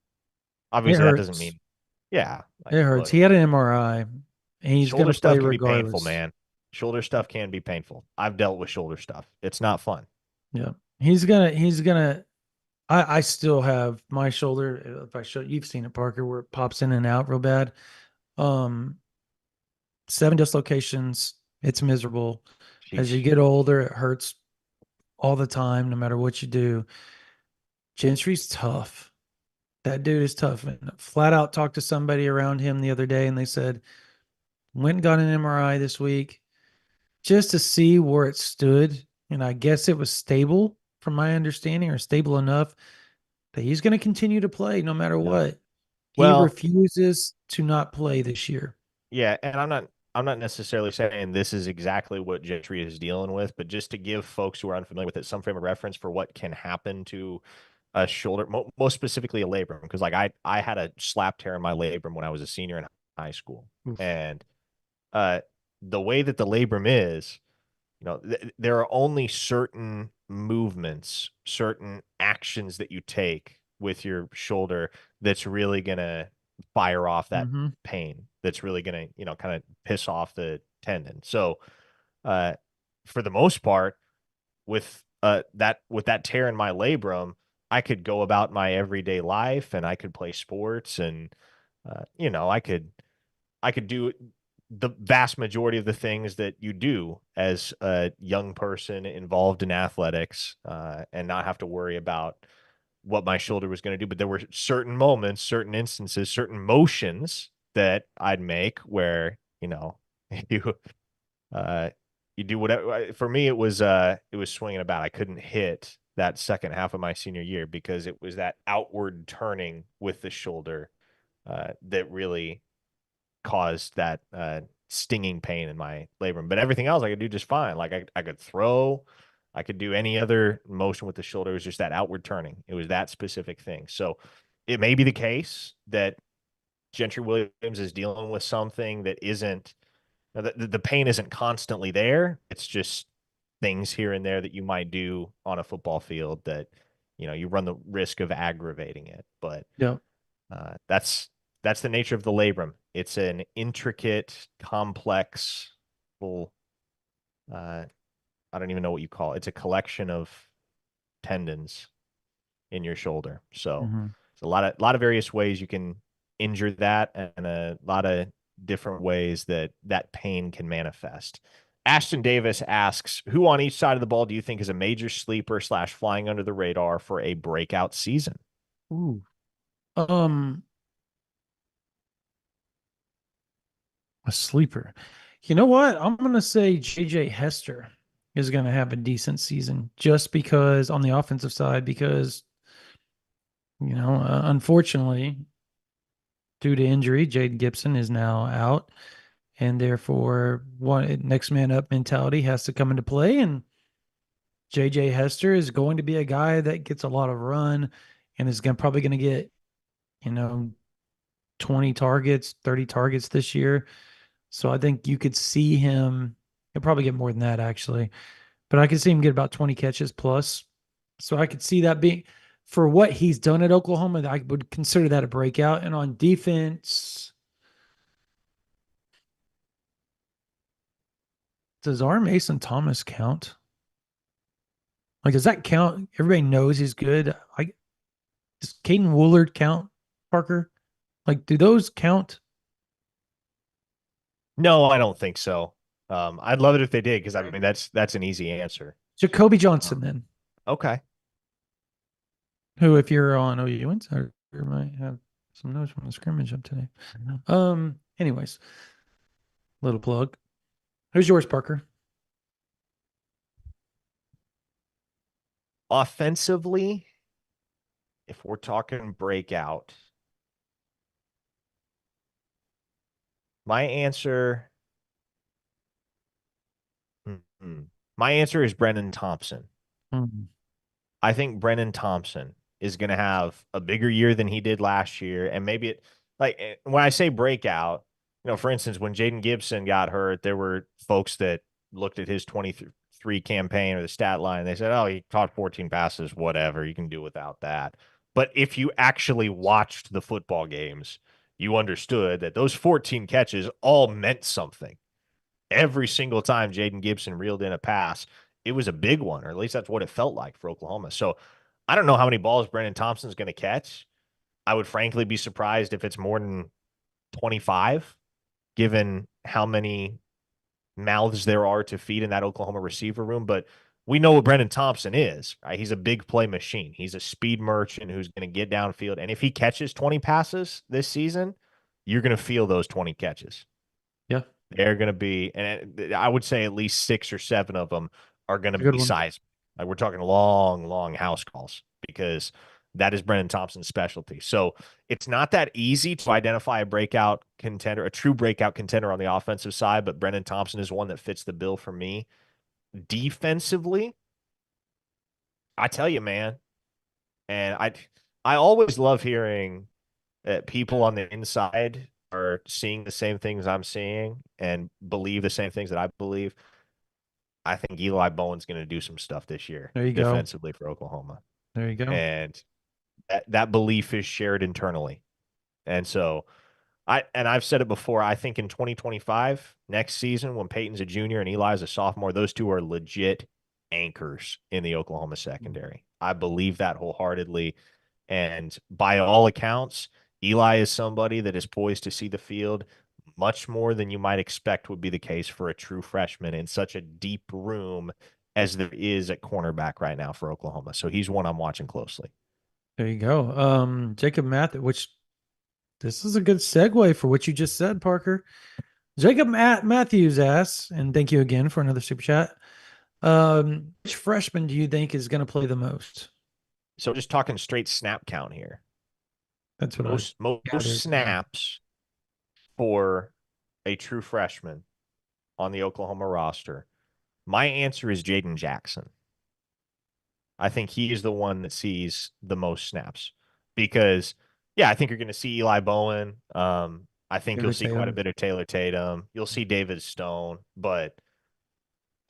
Obviously, that doesn't hurts. mean, yeah. Like, It hurts. look, He had an MRI, and he's going shoulder to play stuff can be painful, regardless. man. Shoulder stuff can be painful. I've dealt with shoulder stuff. It's not fun. Yeah. He's gonna, I still have my shoulder. If I show you've seen it, Parker, where it pops in and out real bad. Um, 7 dislocations. It's miserable. As you Sheesh. get older, it hurts all the time, no matter what you do. Gentry's tough. That dude is tough. And flat out talked to somebody around him the other day, and they said, went and got an MRI this week just to see where it stood. And I guess it was stable from my understanding, or stable enough that he's going to continue to play no matter Yeah. what. He Well, refuses to not play this year. yeah, and I'm not necessarily saying this is exactly what Gentry is dealing with, but just to give folks who are unfamiliar with it some frame of reference for what can happen to a shoulder, most specifically a labrum, because like I had a slap tear in my labrum when I was a senior in high school, Oof. and uh, the way that the labrum is, there are only certain movements, certain actions that you take with your shoulder that's really gonna fire off that Mm-hmm. pain. That's really gonna, kind of piss off the tendon. So, uh, for the most part, with that tear in my labrum, I could go about my everyday life and I could play sports and, I could do the vast majority of the things that you do as a young person involved in athletics, and not have to worry about what my shoulder was going to do. But there were certain moments, certain instances, certain motions that I'd make where, you, uh, you do whatever. For me, it was swinging about. I couldn't hit that second half of my senior year because it was that outward turning with the shoulder, that really caused that stinging pain in my labrum. But everything else I could do just fine. Like I could throw, I could do any other motion with the shoulder. It was just that outward turning. It was that specific thing. So it may be the case that Gentry Williams is dealing with something that isn't, the pain isn't constantly there. It's just things here and there that you might do on a football field that, you run the risk of aggravating it. But Yeah. that's the nature of the labrum. It's an intricate, complex, well, uh, I don't even know what you call it. It's a collection of tendons in your shoulder. So Mm-hmm. it's a lot of various ways you can injure that, and a lot of different ways that pain can manifest. Ashton Davis asks, who on each side of the ball do you think is a major sleeper slash flying under the radar for a breakout season? Ooh. Um, a sleeper. You know what? I'm gonna say JJ Hester is gonna have a decent season just because on the offensive side, because Unfortunately, due to injury, Jaden Gibson is now out, and therefore, one next man up mentality has to come into play. And JJ Hester is going to be a guy that gets a lot of run and is probably going to get, you know, 20 targets, 30 targets this year. So I think you could see him, he'll probably get more than that actually, but I could see him get about 20 catches plus. So I could see that being for what he's done at Oklahoma. I would consider that a breakout. And on defense, does our Mason Thomas count? Like, does that count? Everybody knows he's good. Does Caden Woolard count, Parker? Like, do those count? No, I don't think so. I'd love it if they did because I mean that's an easy answer. Jacoby Johnson, then, Okay. who, if you're on OU Insider, might have some notes from the scrimmage up today. Anyways, little plug. Who's yours, Parker? Offensively, if we're talking breakout, my answer, my answer is Brennan Thompson. Hmm. I think Brennan Thompson is going to have a bigger year than he did last year. And maybe when I say breakout, for instance, when Jaden Gibson got hurt, there were folks that looked at his 23 campaign or the stat line. They said, oh, he caught 14 passes, whatever. You can do without that. But if you actually watched the football games, you understood that those 14 catches all meant something. Every single time Jaden Gibson reeled in a pass, it was a big one, or at least that's what it felt like for Oklahoma. So I don't know how many balls Brennan Thompson's going to catch. I would frankly be surprised if it's more than 25, given how many mouths there are to feed in that Oklahoma receiver room. But we know what Brennan Thompson is, right? He's a big play machine. He's a speed merchant who's going to get downfield. And if he catches 20 passes this season, you're going to feel those 20 catches. Yeah, They're going to be, and I would say at least 6 or 7 of them are going to a good be one. seismic. Like we're talking long, long house calls because that is Brennan Thompson's specialty. So it's not that easy to identify a breakout contender, a true breakout contender on the offensive side, but Brennan Thompson is one that fits the bill for me. Defensively, I tell you, man, and I always love hearing that people on the inside are seeing the same things I'm seeing and believe the same things that I believe. I think Eli Bowen's going to do some stuff this year There you go. defensively for Oklahoma. There you go. And that belief is shared internally. And so I've said it before, I think in 2025, next season, when Peyton's a junior and Eli's a sophomore, those two are legit anchors in the Oklahoma secondary. I believe that wholeheartedly. And by all accounts, Eli is somebody that is poised to see the field much more than you might expect would be the case for a true freshman in such a deep room as there is at cornerback right now for Oklahoma. So he's one I'm watching closely. There you go. Jacob which this is a good segue for what you just said, Parker. Jacob Matthews asks, and thank you again for another super chat. Which freshman do you think is going to play the most? So just talking straight snap count here. That's what Most gathered. Yeah. snaps for a true freshman on the Oklahoma roster. My answer is Jaden Jackson. I think he is the one that sees the most snaps because, yeah, I think you're going to see Eli Bowen. I think you'll Taylor see quite a Tatum. bit of Taylor Tatum. You'll see David Stone, but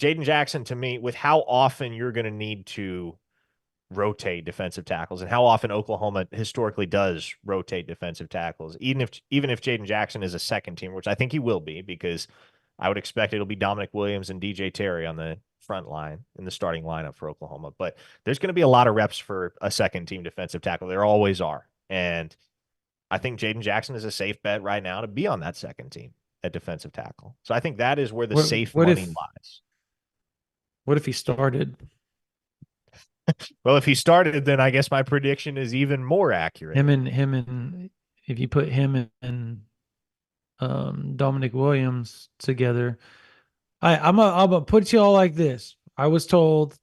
Jaden Jackson, to me, with how often you're going to need to rotate defensive tackles and how often Oklahoma historically does rotate defensive tackles, even if Jaden Jackson is a second team, which I think he will be, because I would expect it'll be Dominic Williams and DJ Terry on the front line in the starting lineup for Oklahoma. But there's going to be a lot of reps for a second team defensive tackle. There always are. And I think Jaden Jackson is a safe bet right now to be on that second team at defensive tackle. So I think that is where the What safe what money if lies. what if he started Well, if he started, then I guess my prediction is even more accurate. him and if you put him and Dominic Williams together? I'm gonna put you all like this. I was told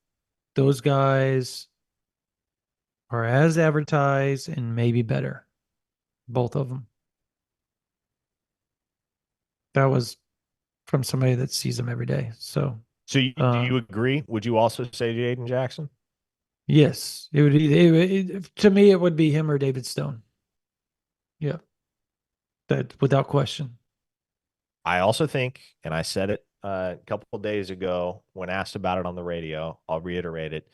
those guys are as advertised and maybe better. Both of them. That was from somebody that sees them every day. So, So do uh, you agree? Would you also say Jaden Jackson? yes, it would be, to me, it would be him or David Stone. Yeah, that without question. I also think, and I said it a couple of days ago when asked about it on the radio, I'll reiterate it.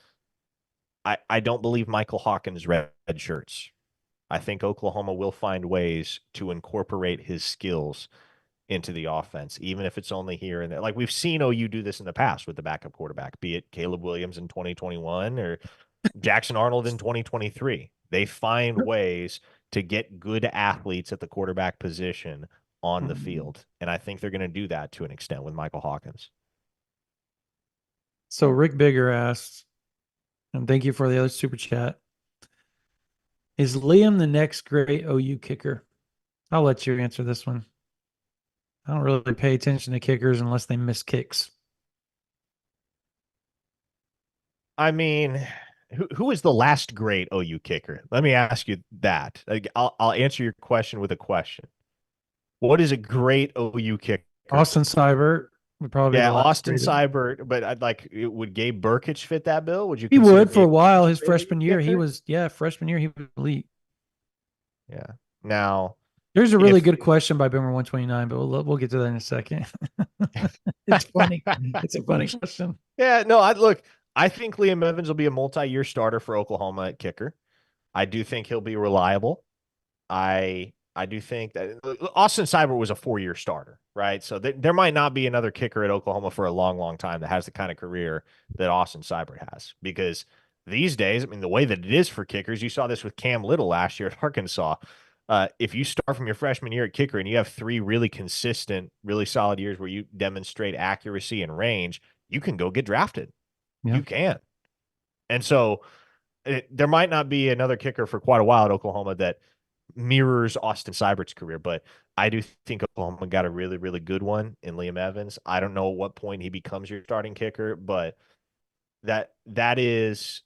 I don't believe Michael Hawkins red shirts. I think Oklahoma will find ways to incorporate his skills into the offense, even if it's only here and there. Like we've seen OU do this in the past with the backup quarterback, be it Caleb Williams in 2021 or Jackson Arnold in 2023. They find ways to get good athletes at the quarterback position on the field. And I think they're going to do that to an extent with Michael Hawkins. So Rick Bigger asks, and thank you for the other super chat. Is Liam the next great OU kicker? I'll let you answer this one. I don't really pay attention to kickers unless they miss kicks. I mean, who is the last great OU kicker? Let me ask you that. Like, I'll answer your question with a question. What is a great OU kicker? Austin Seibert would probably be Yeah, the last Austin great. Seibert, but I'd like, would Gabe Burkich fit that bill? Would you He consider would for a Gabe while. Burkich a His great OU freshman year, kicker? freshman year he was elite. Yeah. Now, There's a really if good question by Boomer 129, but we'll get to that in a second. It's funny. It's a funny question. yeah, no, I look, I think Liam Evans will be a multi-year starter for Oklahoma at kicker. I do think he'll be reliable. I do think that Austin Seibert was a 4-year starter, right? So there might not be another kicker at Oklahoma for a long, long time that has the kind of career that Austin Seibert has. Because these days, I mean, the way that it is for kickers, you saw this with Cam Little last year at Arkansas. If you start from your freshman year at kicker and you have 3 really consistent, really solid years where you demonstrate accuracy and range, you can go get drafted. Yeah. You can. And so there might not be another kicker for quite a while at Oklahoma that mirrors Austin Seibert's career, but I do think Oklahoma got a really, really good one in Liam Evans. I don't know what point he becomes your starting kicker, but that is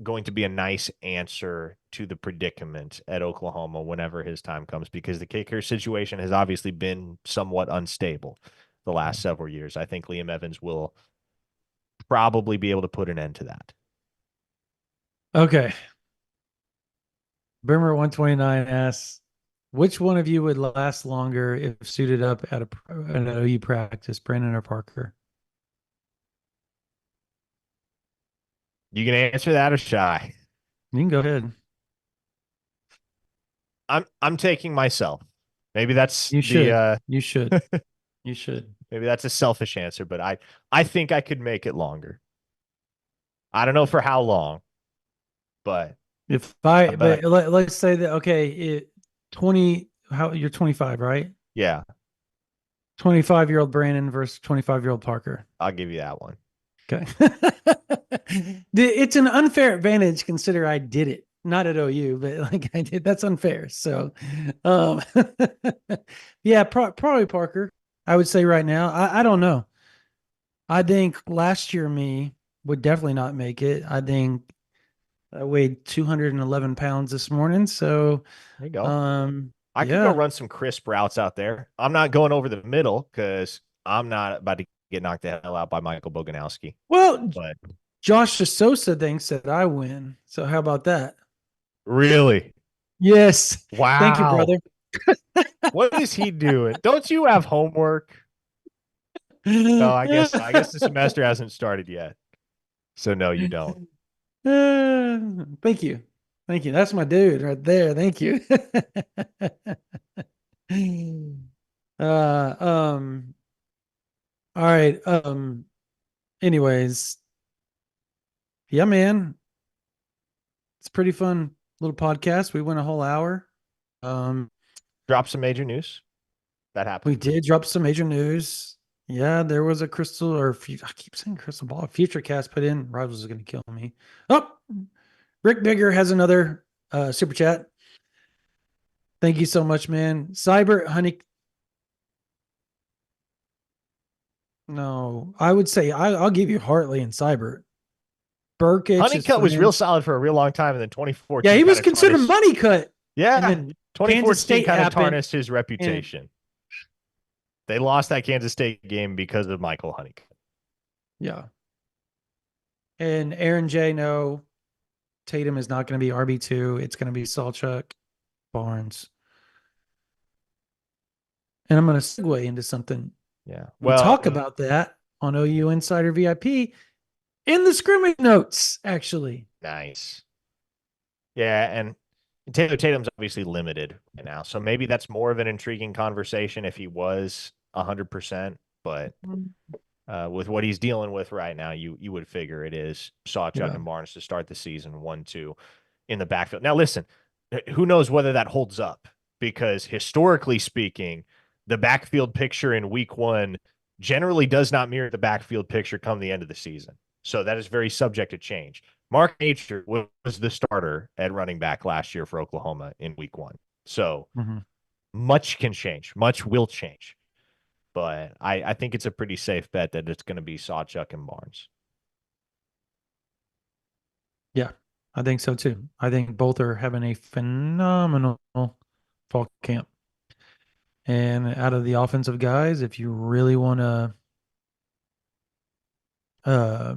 going to be a nice answer to the predicament at Oklahoma whenever his time comes, because the kicker situation has obviously been somewhat unstable the last several years. I think Liam Evans will probably be able to put an end to that. Okay. Boomer 129 asks, which one of you would last longer if suited up at an OU practice, Brandon or Parker? You can answer that or shy. You can go ahead. I'm taking myself. Maybe that's You the should. You should. You should. maybe that's a selfish answer, but I think I could make it longer. I don't know for how long, but If I, I bet I, let's say that, okay, 20, how you're 25, right? yeah, 25-year-old Brandon versus 25-year-old Parker. I'll give you that one. Okay. It's an unfair advantage consider I did it. Not at OU, but like I did. That's unfair. So, um, yeah, probably Parker. I would say right now. I don't know. I think last year me would definitely not make it. I think I weighed 211 pounds this morning. So, There you go. I could go yeah. run some crisp routes out there. I'm not going over the middle because I'm not about to get knocked the hell out by Michael Boganowski. Well, But Josh Sosa thinks that I win. So how about that? really, Yes. Thank you, wow, brother. what is he doing? Don't you have homework? No, I guess the semester hasn't started yet. So no, you don't. Thank you. Thank you. That's my dude right there. Thank you. uh um all right. Anyways, yeah, man. It's a pretty fun little podcast. We went a whole hour. Um Drop some major news. That we happened. did drop some major news. Yeah, there was a crystal I keep saying crystal ball. Future cast put in. Rivals is gonna kill me. Oh, Rick Bigger has another super chat. Thank you so much, man. Cyber Honey. No, I would say I'll give you Hartley and Cyber. Burkich is Honeycutt was real friends. solid for a real long time, and then Yeah, 2014 he kind was of considered tarnished. money cut. And Yeah, then Kansas 2014 State kind of happened. tarnished his And reputation. They lost that Kansas State game because of Michael Honeycutt. yeah. And Aaron J. No, Tatum is not going to be RB2. It's going to be Salchuk, Barnes. And I'm going to segue into something. Yeah. We Well, talk about that on OU Insider VIP in the scrimmage notes, actually. nice. Yeah, and Taylor Tatum's obviously limited right now, so maybe that's more of an intriguing conversation if he was 100%. But with what he's dealing with right now, you would figure it is Sawchuk Yeah. and Barnes to start the season 1-2 in the backfield. Now, listen, who knows whether that holds up? Because historically speaking, the backfield picture in Week 1 generally does not mirror the backfield picture come the end of the season. So that is very subject to change. Mark Nature was the starter at running back last year for Oklahoma in Week 1. So much can change. Much will change. But I think it's a pretty safe bet that it's going to be Sawchuk and Barnes. Yeah, I think so too. I think both are having a phenomenal fall camp. And out of the offensive guys, if you really want to, uh,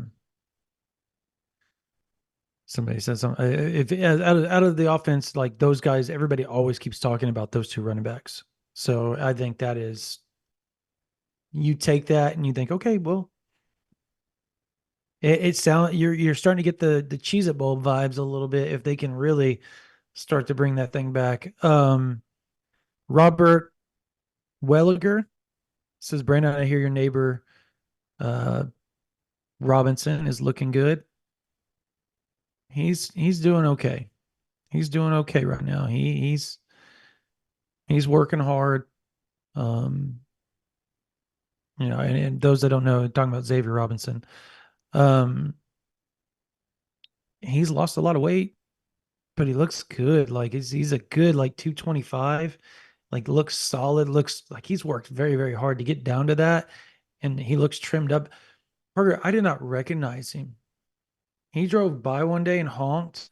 somebody said something. If out of the offense, like those guys, everybody always keeps talking about those two running backs. So I think that is, you take that and you think, okay, well, it sounds you're starting to get the Cheez-It Bowl vibes a little bit if they can really start to bring that thing back. Robert Welliger says, Brandon, I hear your neighbor uh, Robinson is looking good. He's doing okay. He's doing okay right now. He's working hard. Um, and those that don't know, talking about Xavier Robinson, um, he's lost a lot of weight, but he looks good. Like he's a good like 225. Like looks solid. Looks like he's worked very very hard to get down to that, and he looks trimmed up. Parker, I did not recognize him. He drove by one day and honked,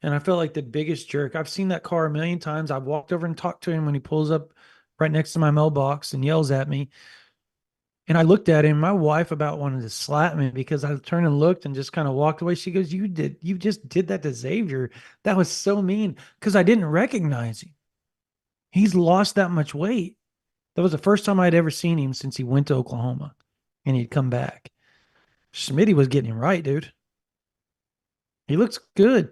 and I felt like the biggest jerk. I've seen that car a million times. I've walked over and talked to him when he pulls up right next to my mailbox and yells at me. And I looked at him. My wife about wanted to slap me because I turned and looked and just kind of walked away. She goes, you just did that to Xavier. That was so mean because I didn't recognize him. He's lost that much weight. That was the first time I'd ever seen him since he went to Oklahoma and he'd come back. Smitty was getting him right, dude. He looks good.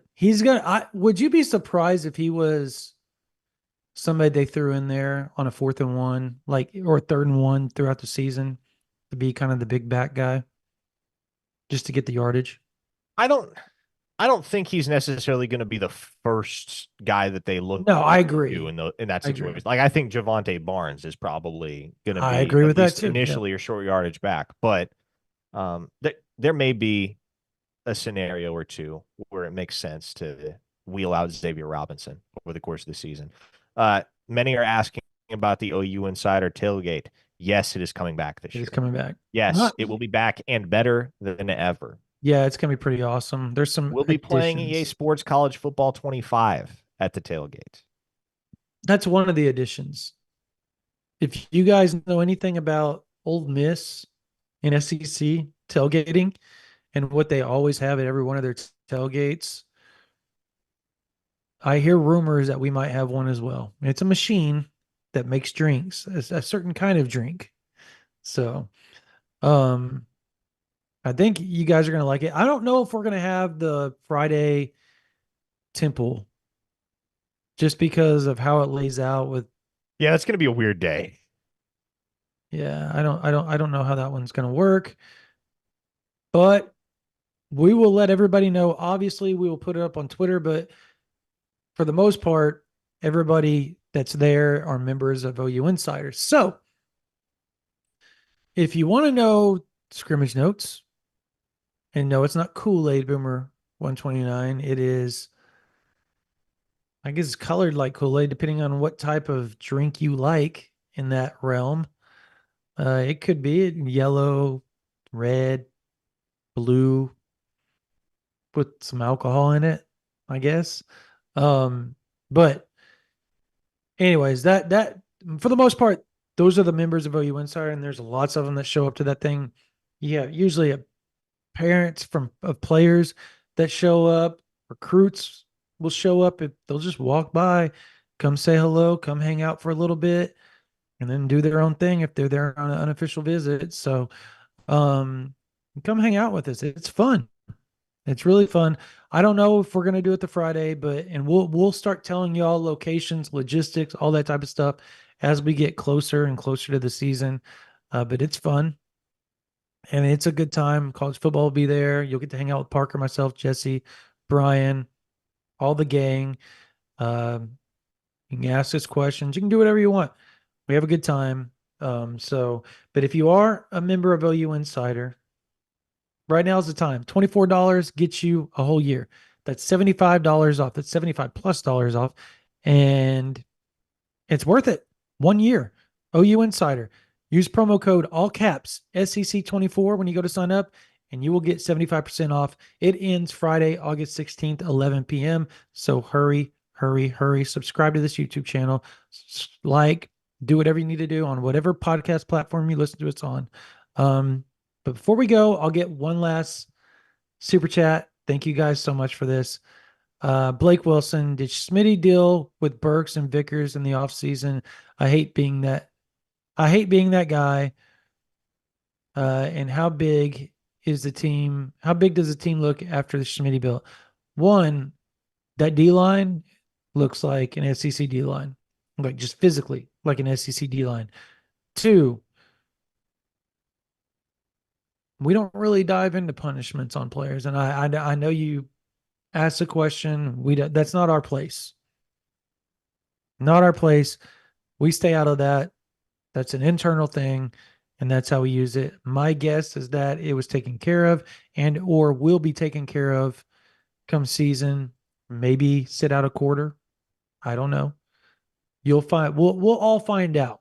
Would you be surprised if he was somebody they threw in there on a 4th and 1, like, or 3rd and 1 throughout the season to be kind of the big back guy just to get the yardage? I don't I don't think he's necessarily going to be the first guy that they look No, I to agree. in that I agree. situation. Like I think Javante Barnes is probably going to I be agree at with that least too. Yeah. initially a short yardage back, but there may be a scenario or two where it makes sense to wheel out Xavier Robinson over the course of the season. Many are asking about the OU Insider tailgate. Yes, it is coming back this It is year. coming back. Yes, Not, it will be back and better than ever. yeah, it's gonna be pretty awesome. There's some We'll be playing EA additions. Sports College Football 25 at the tailgate. That's one of the additions. If you guys know anything about Old Miss and SEC tailgating and what they always have at every one of their tailgates, I hear rumors that we might have one as well. It's a machine that makes drinks, a certain kind of drink. So, um, I think you guys are gonna like it. I don't know if we're gonna have the Friday temple just because of how it lays out with. Yeah, that's going to be a weird day. Yeah, I don't know how that one's gonna work, but we will let everybody know. Obviously, we will put it up on Twitter, but for the most part, everybody that's there are members of OU Insiders. So if you want to know scrimmage notes, and no, it's not Kool-Aid Boomer 129. It is, I guess, it's colored like Kool-Aid, depending on what type of drink you like in that realm. It could be yellow, red, blue. with some alcohol in it, I guess. But anyways, that for the most part, those are the members of OU Insider, and there's lots of them that show up to that thing. Yeah, usually parents of players that show up, recruits will show up. If they'll just walk by, come say hello, come hang out for a little bit, and then do their own thing if they're there on an unofficial visit. So, um, come hang out with us. It's fun. It's really fun. I don't know if we're gonna do it the Friday, but and we'll start telling y'all locations, logistics, all that type of stuff as we get closer and closer to the season. But it's fun and it's a good time. College football will be there. You'll get to hang out with Parker, myself, Jesse, Brian, all the gang. Um, you can ask us questions. You can do whatever you want. We have a good time. But if you are a member of OU Insider, right now is the time. $24 gets you a whole year. That's $75 off. That's 75 plus dollars off. And it's worth it. 1 year. OU Insider. Use promo code all caps SEC24 when you go to sign up, and you will get 75% off. It ends Friday, August 16th, 11 p.m. So hurry, hurry, hurry. Subscribe to this YouTube channel. Like, do whatever you need to do on whatever podcast platform you listen to us on. But before we go, I'll get one last super chat. Thank you guys so much for this. Blake Wilson, did Smitty deal with Burks and Vickers in the offseason? I hate being that guy. And how big is the team? How big does the team look after the Smitty bill? One, that D line looks like an SEC D line, like just physically like an SEC D line. Two, we don't really dive into punishments on players, and I know you asked the question. That's not our place. Not our place. We stay out of that. That's an internal thing, and that's how we use it. My guess is that it was taken care of and or will be taken care of come season. Maybe sit out a quarter. I don't know. You'll find we'll all find out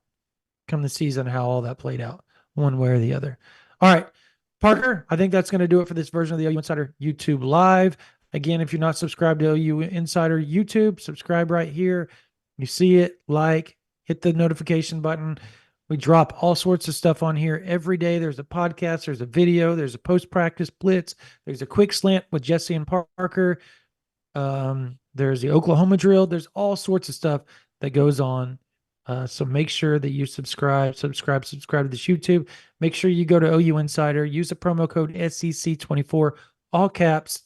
come the season how all that played out, one way or the other. All right, Parker, I think that's going to do it for this version of the OU Insider YouTube Live. Again, if you're not subscribed to OU Insider YouTube, subscribe right here. You see it, like, hit the notification button. We drop all sorts of stuff on here every day. There's a podcast, there's a video, there's a post-practice blitz, there's a quick slant with Jesse and Parker. There's the Oklahoma drill. There's all sorts of stuff that goes on. So make sure that you subscribe to this YouTube. Make sure you go to OU Insider, use the promo code SEC24, all caps,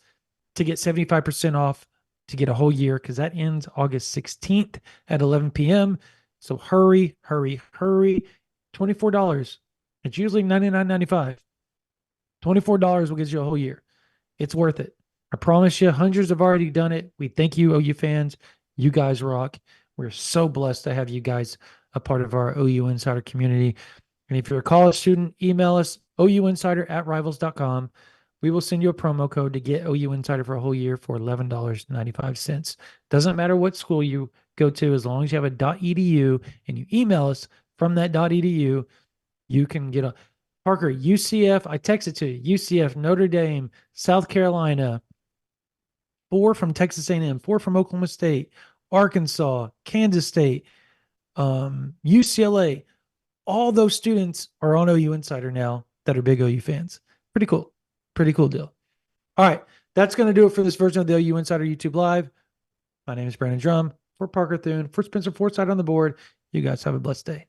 to get 75% off to get a whole year, because that ends August 16th at 11 p.m. So hurry, hurry, hurry. $24. It's usually $99.95. $24 will get you a whole year. It's worth it. I promise you, hundreds have already done it. We thank you, OU fans. You guys rock. We're so blessed to have you guys a part of our OU Insider community. And if you're a college student, email us, ouinsider@rivals.com. We will send you a promo code to get OU Insider for a whole year for $11.95. Doesn't matter what school you go to, as long as you have a .edu and you email us from that .edu, you can get a Parker, UCF. I texted to you. UCF, Notre Dame, South Carolina, 4 from Texas A&M, 4 from Oklahoma State, Arkansas, Kansas State, UCLA. All those students are on OU Insider now that are big OU fans. Pretty cool. Pretty cool deal. All right. That's going to do it for this version of the OU Insider YouTube Live. My name is Brandon Drumm. For Parker Thune, for Spencer Forsythe on the board. You guys have a blessed day.